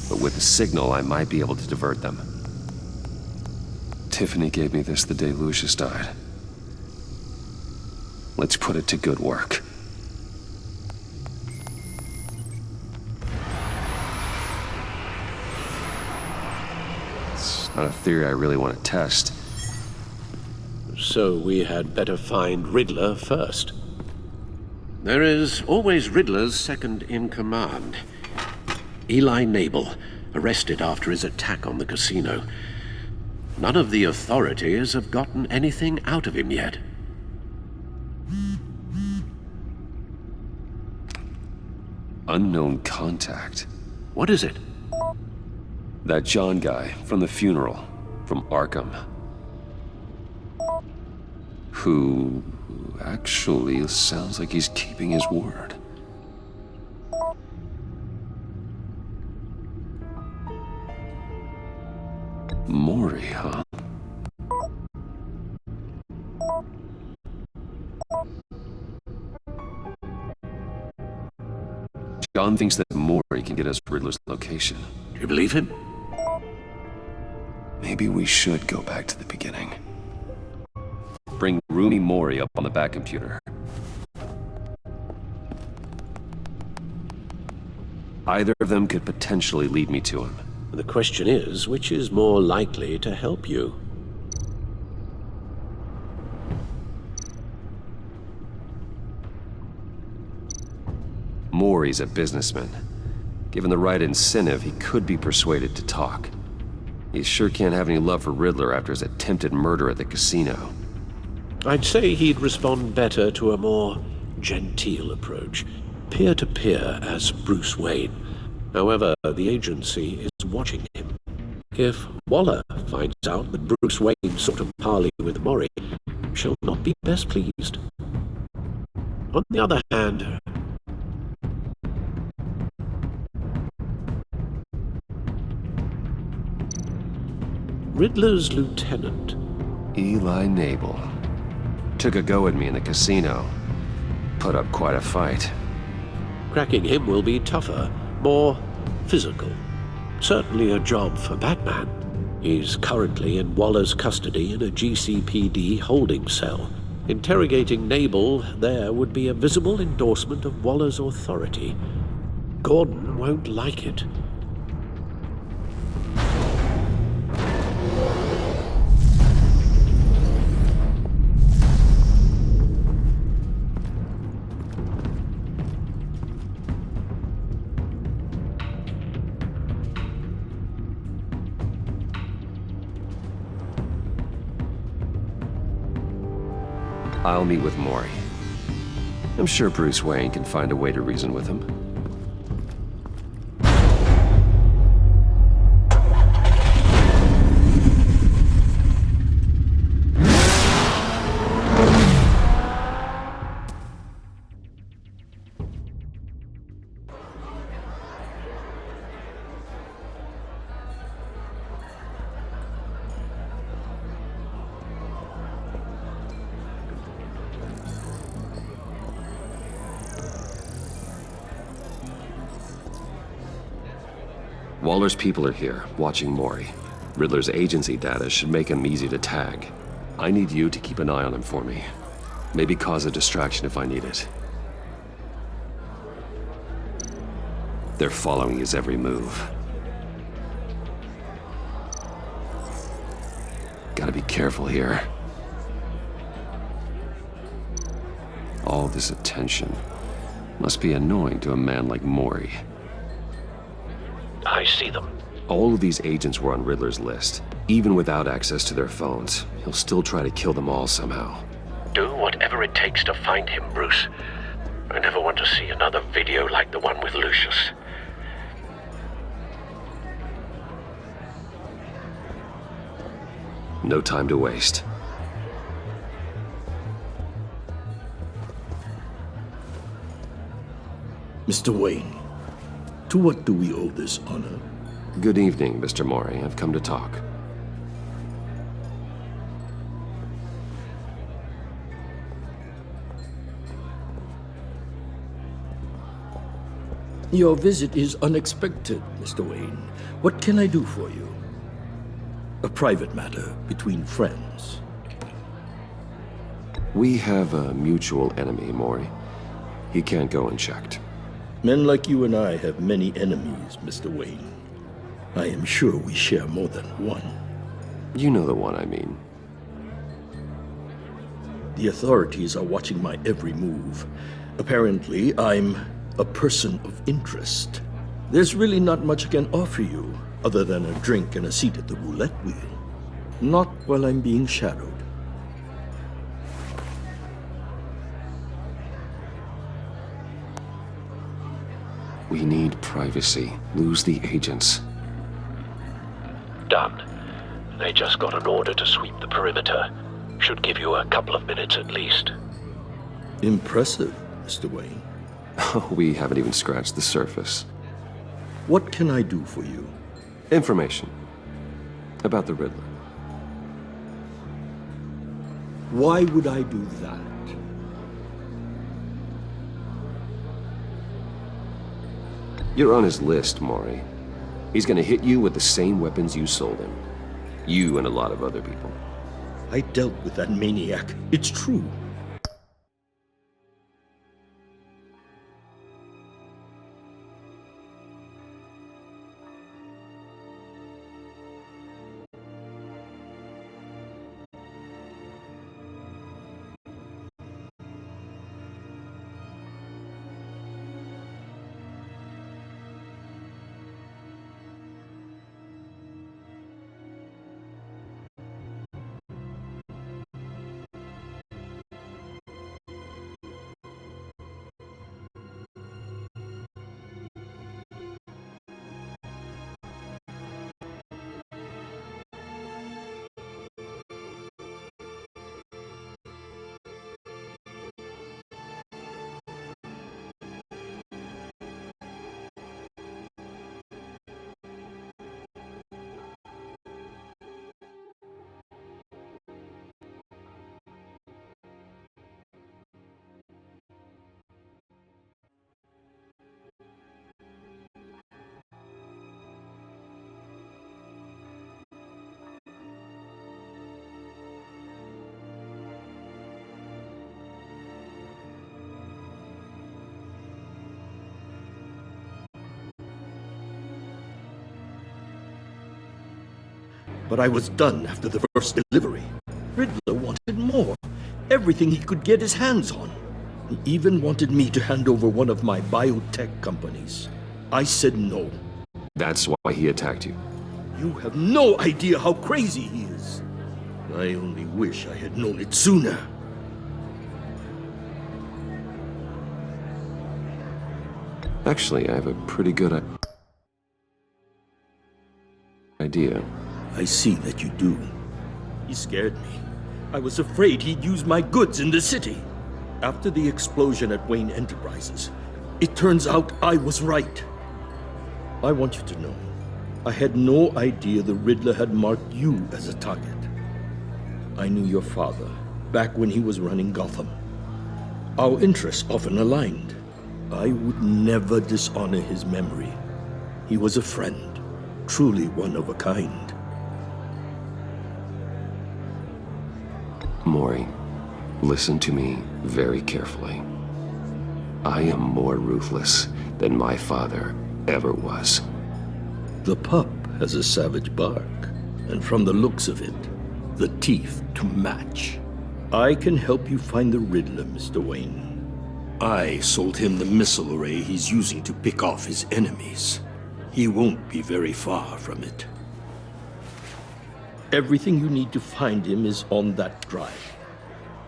But with the signal, I might be able to divert them. Tiffany gave me this the day Lucius died. Let's put it to good work. Not a theory I really want to test. So we had better find Riddler first. There is always Riddler's second in command. Eli Nabel, arrested after his attack on the casino. None of the authorities have gotten anything out of him yet. Unknown contact. What is it? That John guy from the funeral, from Arkham. Who actually sounds like he's keeping his word. Mori, huh? John thinks that Mori can get us Riddler's location. Do you believe him? Maybe we should go back to the beginning. Bring Rooney Mori up on the back computer. Either of them could potentially lead me to him. The question is, which is more likely to help you? Mori's a businessman. Given the right incentive, he could be persuaded to talk. He sure can't have any love for Riddler after his attempted murder at the casino. I'd say he'd respond better to a more genteel approach. Peer-to-peer as Bruce Wayne. However, the agency is watching him. If Waller finds out that Bruce Wayne sought a parley with Mori, she'll not be best pleased. On the other hand, Riddler's lieutenant, Eli Nabel, took a go at me in the casino. Put up quite a fight. cracking him will be tougher, more physical. Certainly a job for Batman. He's currently in Waller's custody in a GCPD holding cell. Interrogating Nabel there would be a visible endorsement of Waller's authority. Gordon won't like it. I'll meet with Mori. I'm sure Bruce Wayne can find a way to reason with him. Waller's people are here, watching Mori. Riddler's agency data should make him easy to tag. I need you to keep an eye on him for me. Maybe cause a distraction if I need it. They're following his every move. Gotta be careful here. All this attention must be annoying to a man like Mori. I see them. All of these agents were on Riddler's list. Even without access to their phones, he'll still try to kill them all somehow. Do whatever it takes to find him, Bruce. I never want to see another video like the one with Lucius. No time to waste. Mr. Wayne, to what do we owe this honor? Good evening, Mr. Mori. I've come to talk. Your visit is unexpected, Mr. Wayne. What can I do for you? A private matter between friends. We have a mutual enemy, Mori. He can't go unchecked. Men like you and I have many enemies, Mr. Wayne. I am sure we share more than one. You know the one I mean. The authorities are watching my every move. Apparently, I'm a person of interest. There's really not much I can offer you, other than a drink and a seat at the roulette wheel. Not while I'm being shadowed. We need privacy. Lose the agents. Done. They just got an order to sweep the perimeter. Should give you a couple of minutes at least. Impressive, Mr. Wayne. We haven't even scratched the surface. What can I do for you? Information. About the Riddler. Why would I do that? You're on his list, Maury. He's gonna hit you with the same weapons you sold him. You and a lot of other people. I dealt with that maniac. It's true. But I was done after the first delivery. Riddler wanted more. Everything he could get his hands on. He even wanted me to hand over one of my biotech companies. I said no. That's why he attacked you. You have no idea how crazy he is. I only wish I had known it sooner. Actually, I have a pretty good idea. I see that you do. He scared me. I was afraid he'd use my goods in the city. After the explosion at Wayne Enterprises, it turns out I was right. I want you to know, I had no idea the Riddler had marked you as a target. I knew your father back when he was running Gotham. Our interests often aligned. I would never dishonor his memory. He was a friend, truly one of a kind. Maury, listen to me very carefully. I am more ruthless than my father ever was. The pup has a savage bark, and from the looks of it, the teeth to match. I can help you find the Riddler, Mr. Wayne. I sold him the missile array he's using to pick off his enemies. He won't be very far from it. Everything you need to find him is on that drive.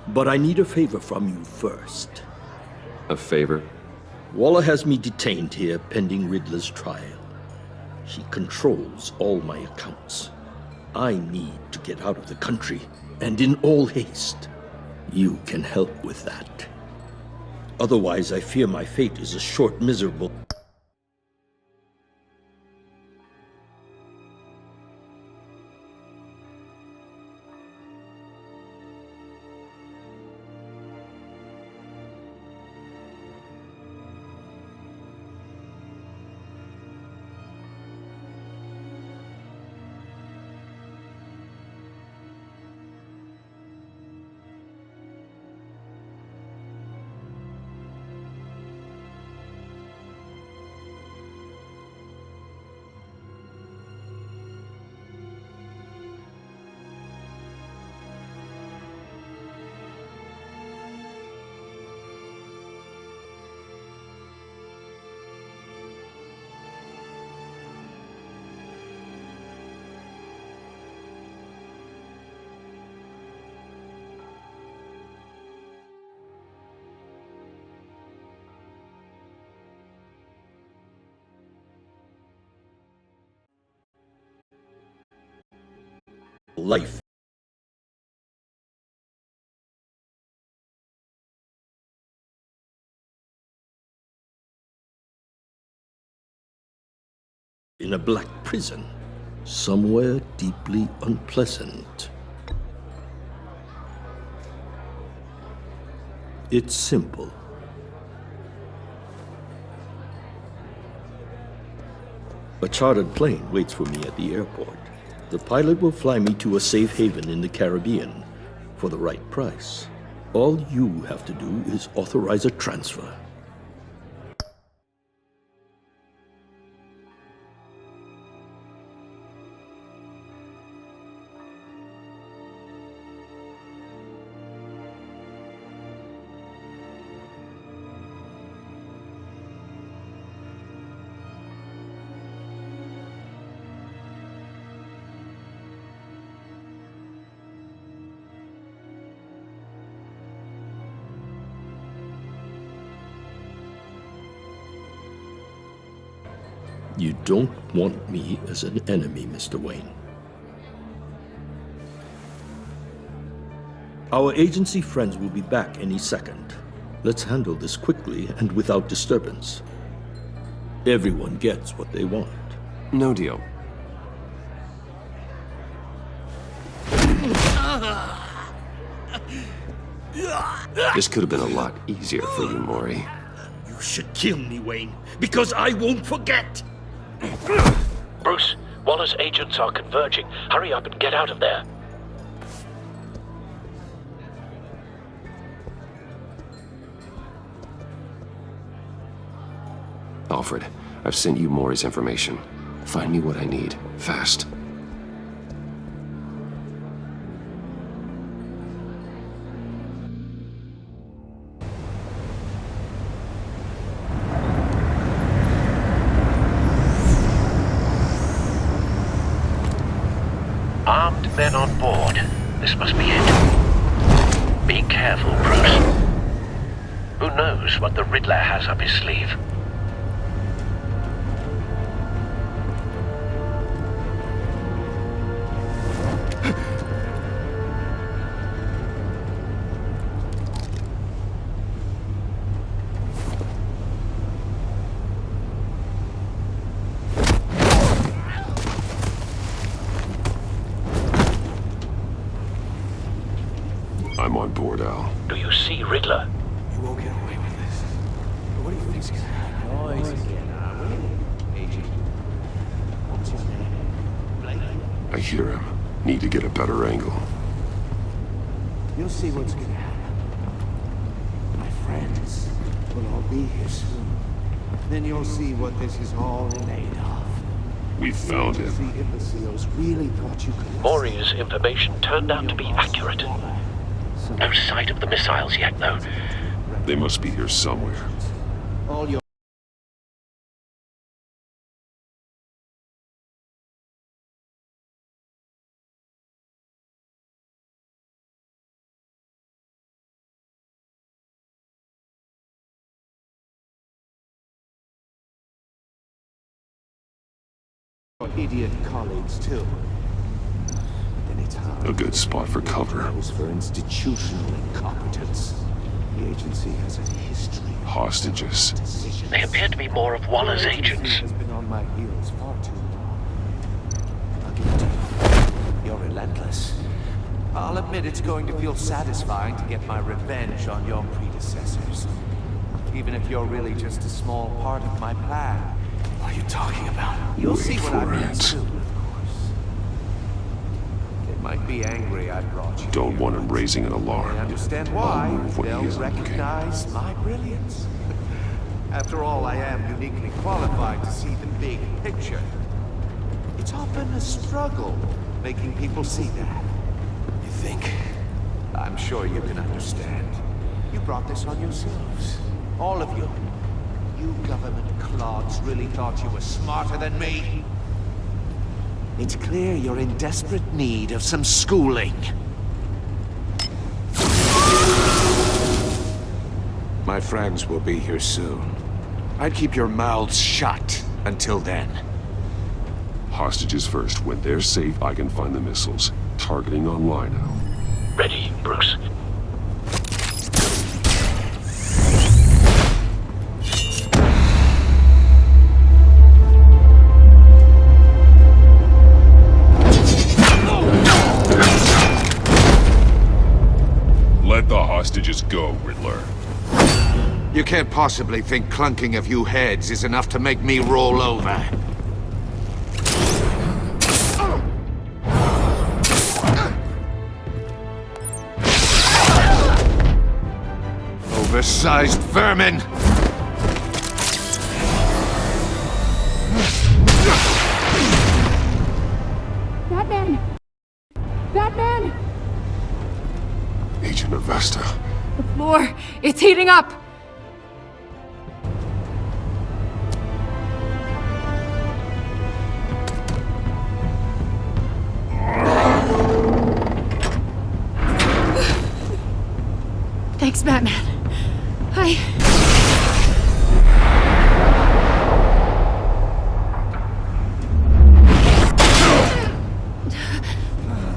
But I need a favor from you first. A favor? Waller has me detained here pending Riddler's trial. She controls all my accounts. I need to get out of the country, and in all haste. You can help with that. Otherwise, I fear my fate is a short, miserable... life. In a black prison, somewhere deeply unpleasant. It's simple. A chartered plane waits for me at the airport. The pilot will fly me to a safe haven in the Caribbean for the right price. All you have to do is authorize a transfer. You don't want me as an enemy, Mr. Wayne. Our agency friends will be back any second. Let's handle this quickly and without disturbance. Everyone gets what they want. No deal. This could have been a lot easier for you, Maury. You should kill me, Wayne, because I won't forget! Bruce, Waller's agents are converging. Hurry up and get out of there. Alfred, I've sent you Maury's information. Find me what I need, fast. Armed men on board. This must be it. Be careful, Bruce. Who knows what the Riddler has up his sleeve? I'm on board, Al. Do you see Riddler? You won't get away with this. What do you think's gonna happen? Noise again, Agent. What's your name? Blake? I hear him. Need to get a better angle. You'll see what's gonna happen. My friends will all be here soon. Then you'll see what this is all made of. We found him. The imbeciles really thought you could... Maury's information turned out to be accurate. No sight of the missiles yet, though. They must be here somewhere. All your... idiot colleagues, too. Then it's hard. A good spot for cover. For institutional incompetence. The agency has a history. Hostages. They appear to be more of Waller's agents. Has been on my heels far too long. I'll give it to you. You're relentless. I'll admit it's going to feel satisfying to get my revenge on your predecessors. Even if you're really just a small part of my plan. What are you talking about? You'll see what I mean soon, of course. They might be angry I brought you. Don't want him raising an alarm. I understand why. When They'll he is recognize my brilliance. After all, I am uniquely qualified to see the big picture. It's often a struggle making people see that. You think? I'm sure you can understand. You brought this on yourselves. All of you. You government clods really thought you were smarter than me? It's clear you're in desperate need of some schooling. My friends will be here soon. I'd keep your mouths shut until then. Hostages first. When they're safe, I can find the missiles. Targeting on Rhino. Ready, Bruce. Let the hostages go, Riddler. You can't possibly think clunking a few heads is enough to make me roll over. Oversized vermin! Batman! Batman! Agent Avesta. The floor, it's heating up! Thanks, Batman.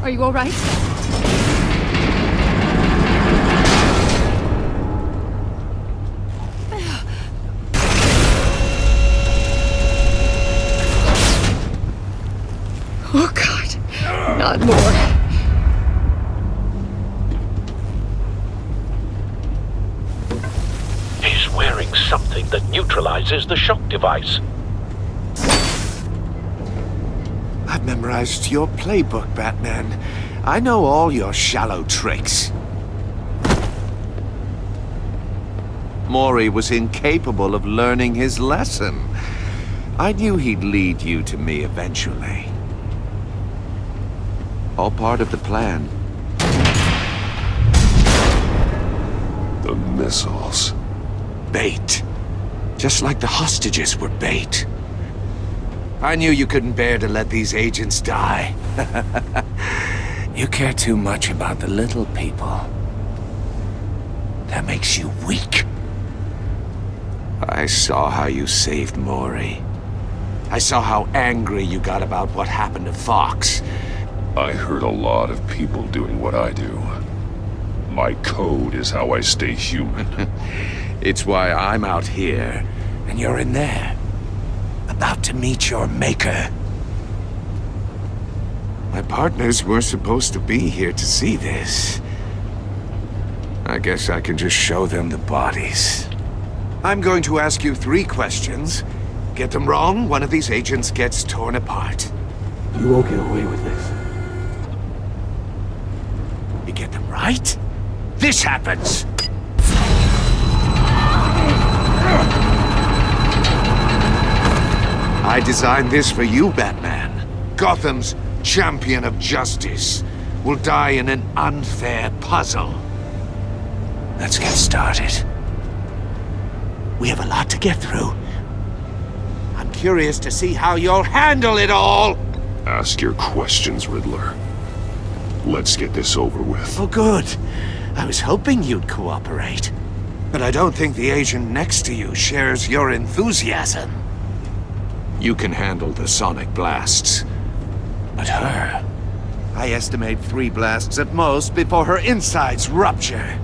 Are you all right? Oh, God. Not more. He's wearing something that neutralizes the shock device. I've memorized your playbook, Batman. I know all your shallow tricks. Mori was incapable of learning his lesson. I knew he'd lead you to me eventually. All part of the plan. The missiles. Bait. Just like the hostages were bait. I knew you couldn't bear to let these agents die. You care too much about the little people. That makes you weak. I saw how you saved Mori. I saw how angry you got about what happened to Fox. I heard a lot of people doing what I do. My code is how I stay human. It's why I'm out here, and you're in there. About to meet your maker. My partners were supposed to be here to see this. I guess I can just show them the bodies. I'm going to ask you 3 questions. Get them wrong, one of these agents gets torn apart. You won't get away with this. You get them right, this happens! I designed this for you, Batman. Gotham's champion of justice will die in an unfair puzzle. Let's get started. We have a lot to get through. I'm curious to see how you'll handle it all! Ask your questions, Riddler. Let's get this over with. Oh, good. I was hoping you'd cooperate. But I don't think the agent next to you shares your enthusiasm. You can handle the sonic blasts. But her... I estimate 3 blasts at most before her insides rupture.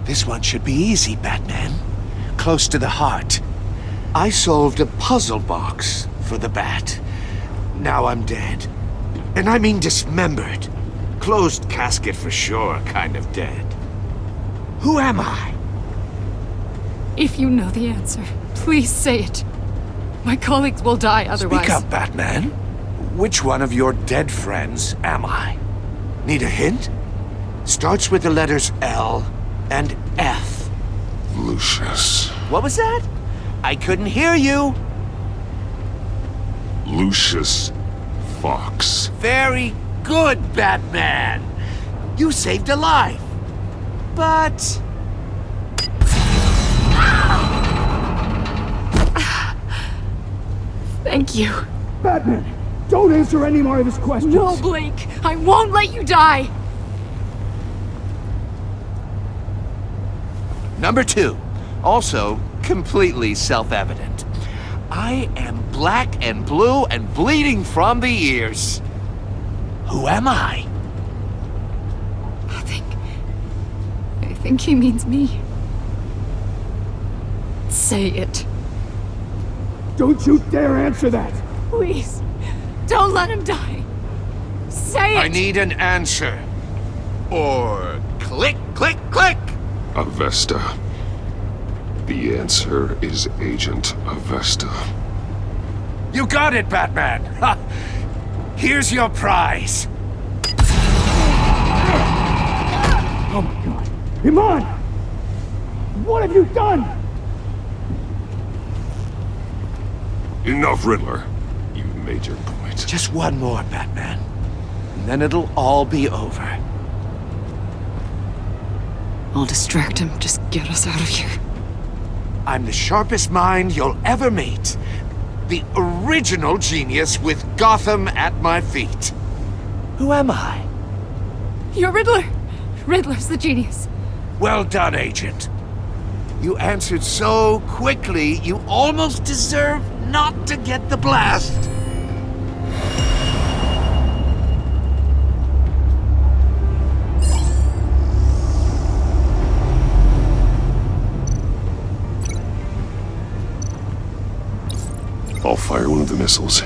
This one should be easy, Batman. Close to the heart. I solved a puzzle box for the Bat. Now I'm dead. And I mean dismembered. Closed casket for sure, kind of dead. Who am I? If you know the answer, please say it. My colleagues will die otherwise. Speak up, Batman. Which one of your dead friends am I? Need a hint? Starts with the letters L and F. Lucius. What was that? I couldn't hear you. Lucius Fox. Very good, Batman. You saved a life. But... Thank you. Batman, don't answer any more of his questions. No, Blake. I won't let you die. Number 2. Also, completely self-evident. I am black and blue and bleeding from the ears. Who am I? I think he means me. Say it. Don't you dare answer that! Please. Don't let him die. Say it! I need an answer. Or click, click, click! Avesta. The answer is Agent Avesta. You got it, Batman! Ha! Here's your prize. Oh my god. Iman! What have you done? Enough, Riddler. You've made your point. Just one more, Batman. And then it'll all be over. I'll distract him. Just get us out of here. I'm the sharpest mind you'll ever meet. The original genius with Gotham at my feet. Who am I? You're Riddler. Riddler's the genius. Well done, Agent. You answered so quickly, you almost deserve not to get the blast. I'll fire one of the missiles.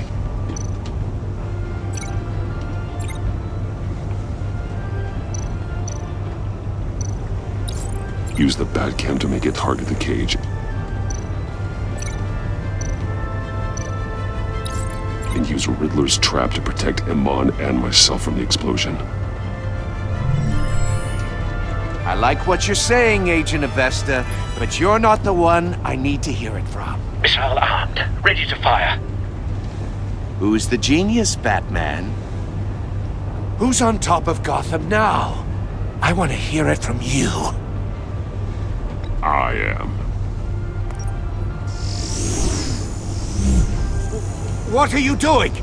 Use the Batcam to make it target the cage. And use Riddler's trap to protect Iman and myself from the explosion. I like what you're saying, Agent Avesta, but you're not the one I need to hear it from. Missile armed, ready to fire. Who's the genius, Batman? Who's on top of Gotham now? I want to hear it from you. I am. What are you doing?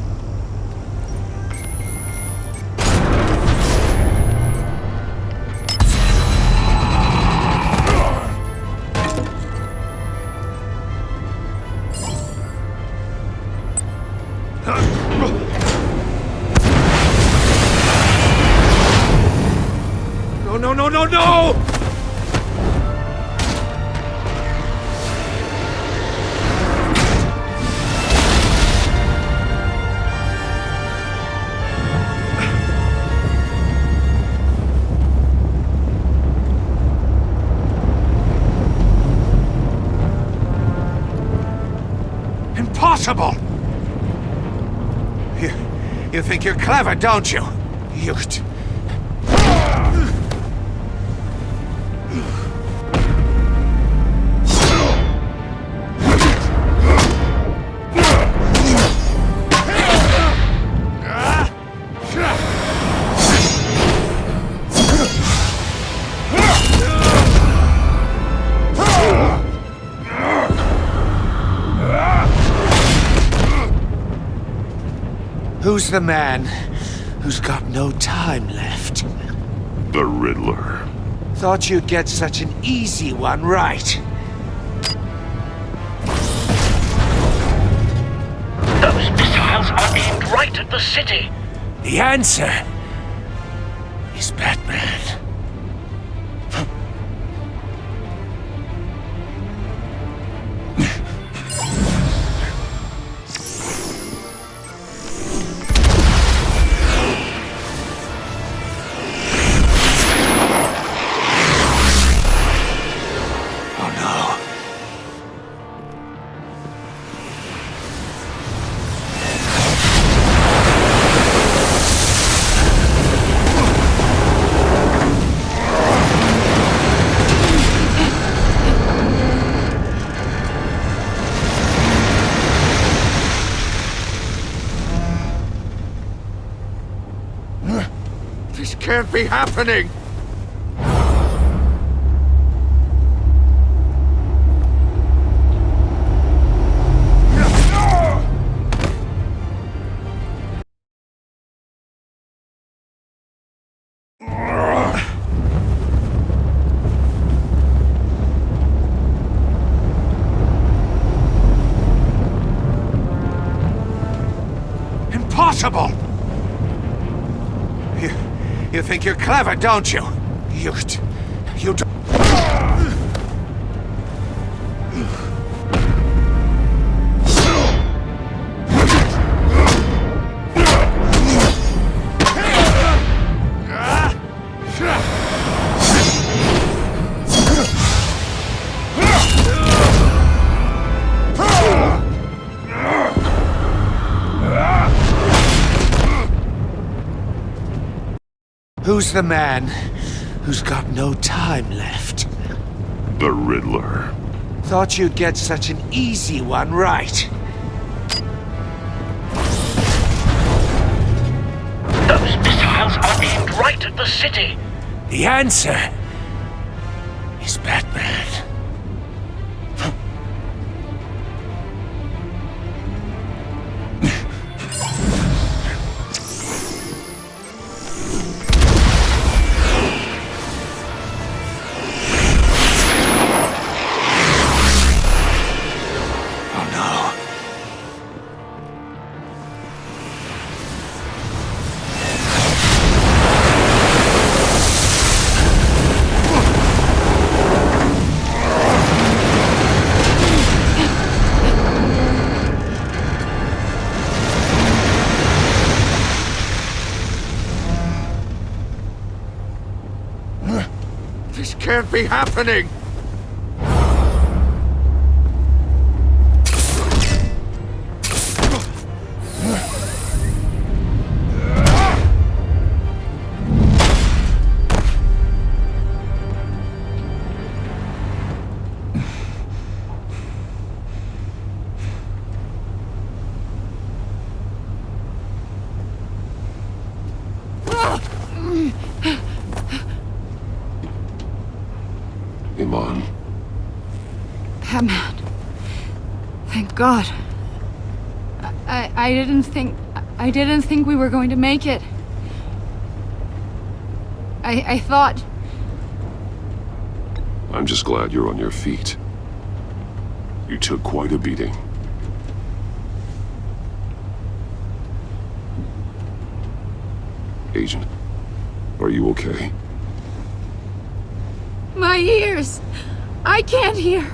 No, no, no, no, no! Impossible! You think you're clever, don't you? You... Who's the man who's got no time left? The Riddler. Thought you'd get such an easy one right. Those missiles are aimed right at the city. The answer is Batman. This can't be happening! Impossible! You think you're clever, don't you? You don't... Who's the man who's got no time left? The Riddler. Thought you'd get such an easy one right. Those missiles are aimed right at the city. The answer is Batman. This can't be happening! Iman. Batman. Thank God. I didn't think we were going to make it. I thought... I'm just glad you're on your feet. You took quite a beating. Agent, are you okay? My ears! I can't hear!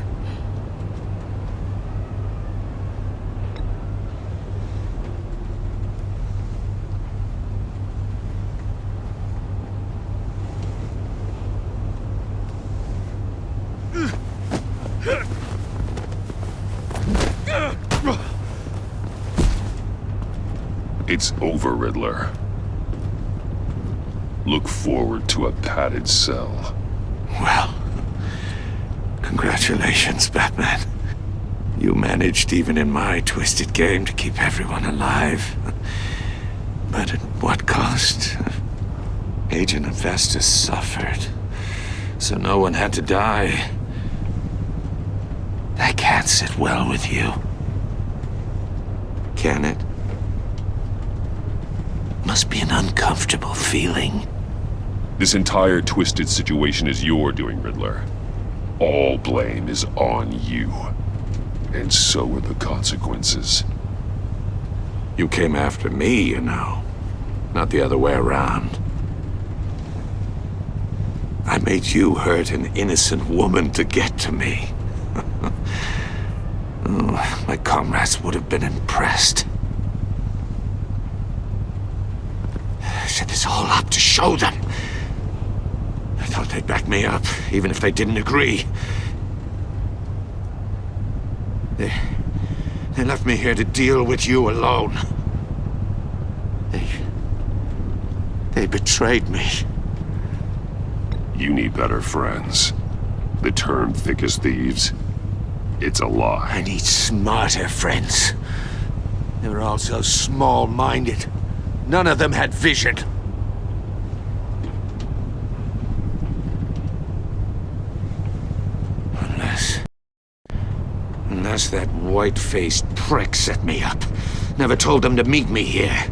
It's over, Riddler. Look forward to a padded cell. Well, congratulations, Batman. You managed, even in my twisted game, to keep everyone alive. But at what cost? Agent Infestus suffered, so no one had to die. That can't sit well with you. Can it? Must be an uncomfortable feeling. This entire twisted situation is your doing, Riddler. All blame is on you. And so are the consequences. You came after me, you know. Not the other way around. I made you hurt an innocent woman to get to me. Oh, my comrades would have been impressed. I set this all up to show them. I thought they'd back me up, even if they didn't agree. They left me here to deal with you alone. They betrayed me. You need better friends. The term thick as thieves, it's a lie. I need smarter friends. They were all so small-minded. None of them had vision. Unless that white-faced prick set me up. Never told them to meet me here.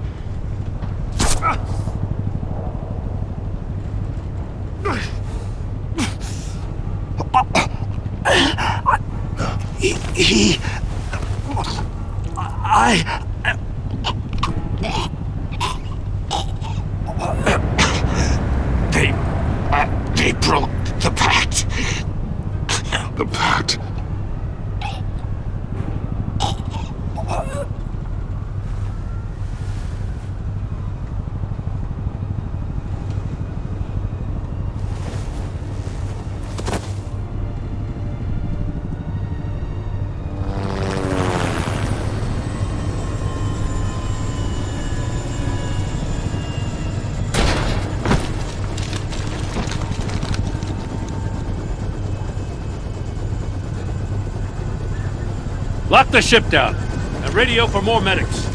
the ship down, and radio for more medics.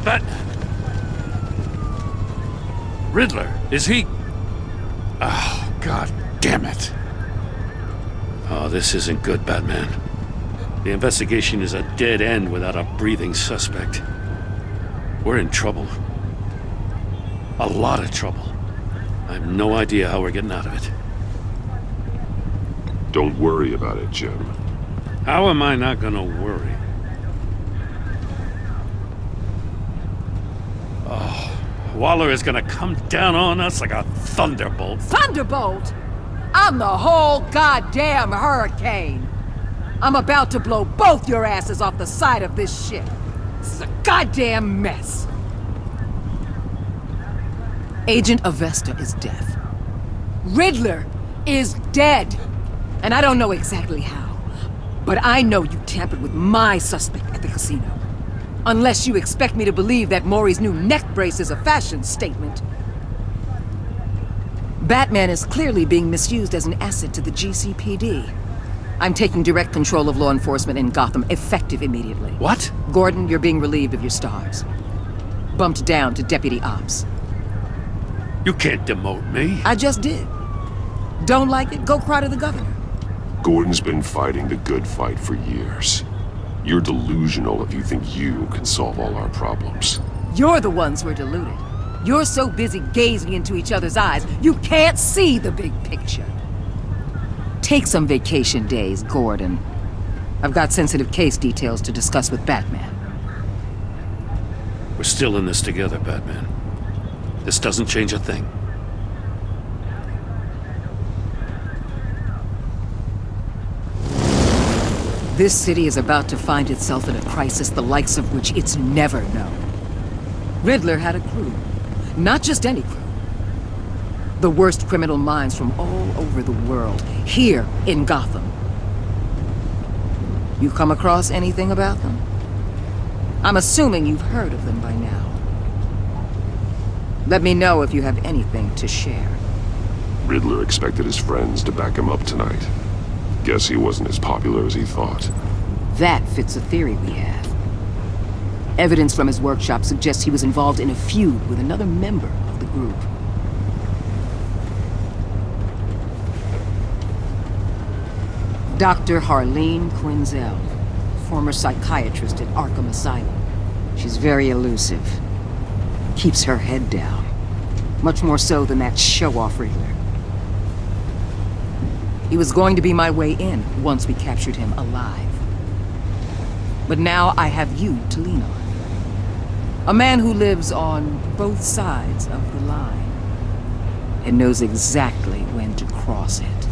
But... Riddler, is he... Oh, God damn it. Oh, this isn't good, Batman. The investigation is a dead end without a breathing suspect. We're in trouble. A lot of trouble. I have no idea how we're getting out of it. Don't worry about it, Jim. How am I not gonna worry? Oh, Waller is gonna come down on us like a thunderbolt. Thunderbolt? I'm the whole goddamn hurricane. I'm about to blow both your asses off the side of this ship. This is a goddamn mess. Agent Avesta is dead. Riddler is dead. And I don't know exactly how, but I know you tampered with my suspect at the casino. Unless you expect me to believe that Maury's new neck brace is a fashion statement. Batman is clearly being misused as an asset to the GCPD. I'm taking direct control of law enforcement in Gotham, effective immediately. What? Gordon, you're being relieved of your stars. Bumped down to Deputy Ops. You can't demote me. I just did. Don't like it? Go cry to the governor. Gordon's been fighting the good fight for years. You're delusional if you think you can solve all our problems. You're the ones who are deluded. You're so busy gazing into each other's eyes, you can't see the big picture. Take some vacation days, Gordon. I've got sensitive case details to discuss with Batman. We're still in this together, Batman. This doesn't change a thing. This city is about to find itself in a crisis the likes of which it's never known. Riddler had a crew. Not just any crew. The worst criminal minds from all over the world, here in Gotham. You come across anything about them? I'm assuming you've heard of them by now. Let me know if you have anything to share. Riddler expected his friends to back him up tonight. Guess he wasn't as popular as he thought. That fits a theory we have. Evidence from his workshop suggests he was involved in a feud with another member of the group. Dr. Harleen Quinzel, former psychiatrist at Arkham Asylum. She's very elusive. Keeps her head down. Much more so than that show-off Riddler. He was going to be my way in once we captured him alive. But now I have you to lean on. A man who lives on both sides of the line and knows exactly when to cross it.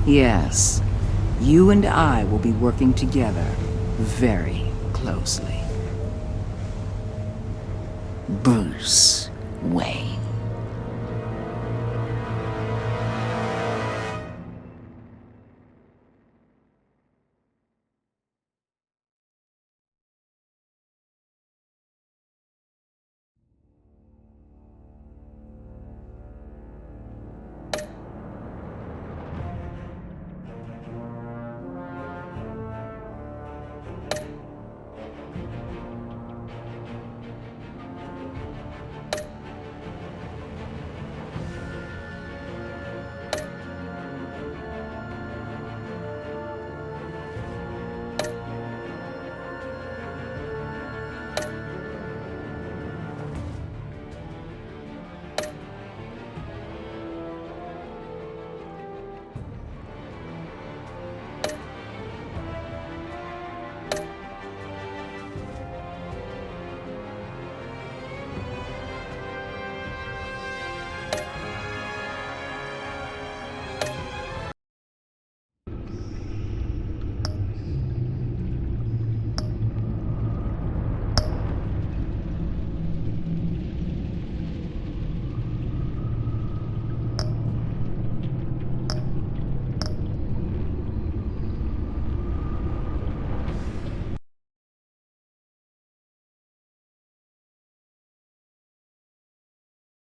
Yes, you and I will be working together very closely. Bruce Wayne.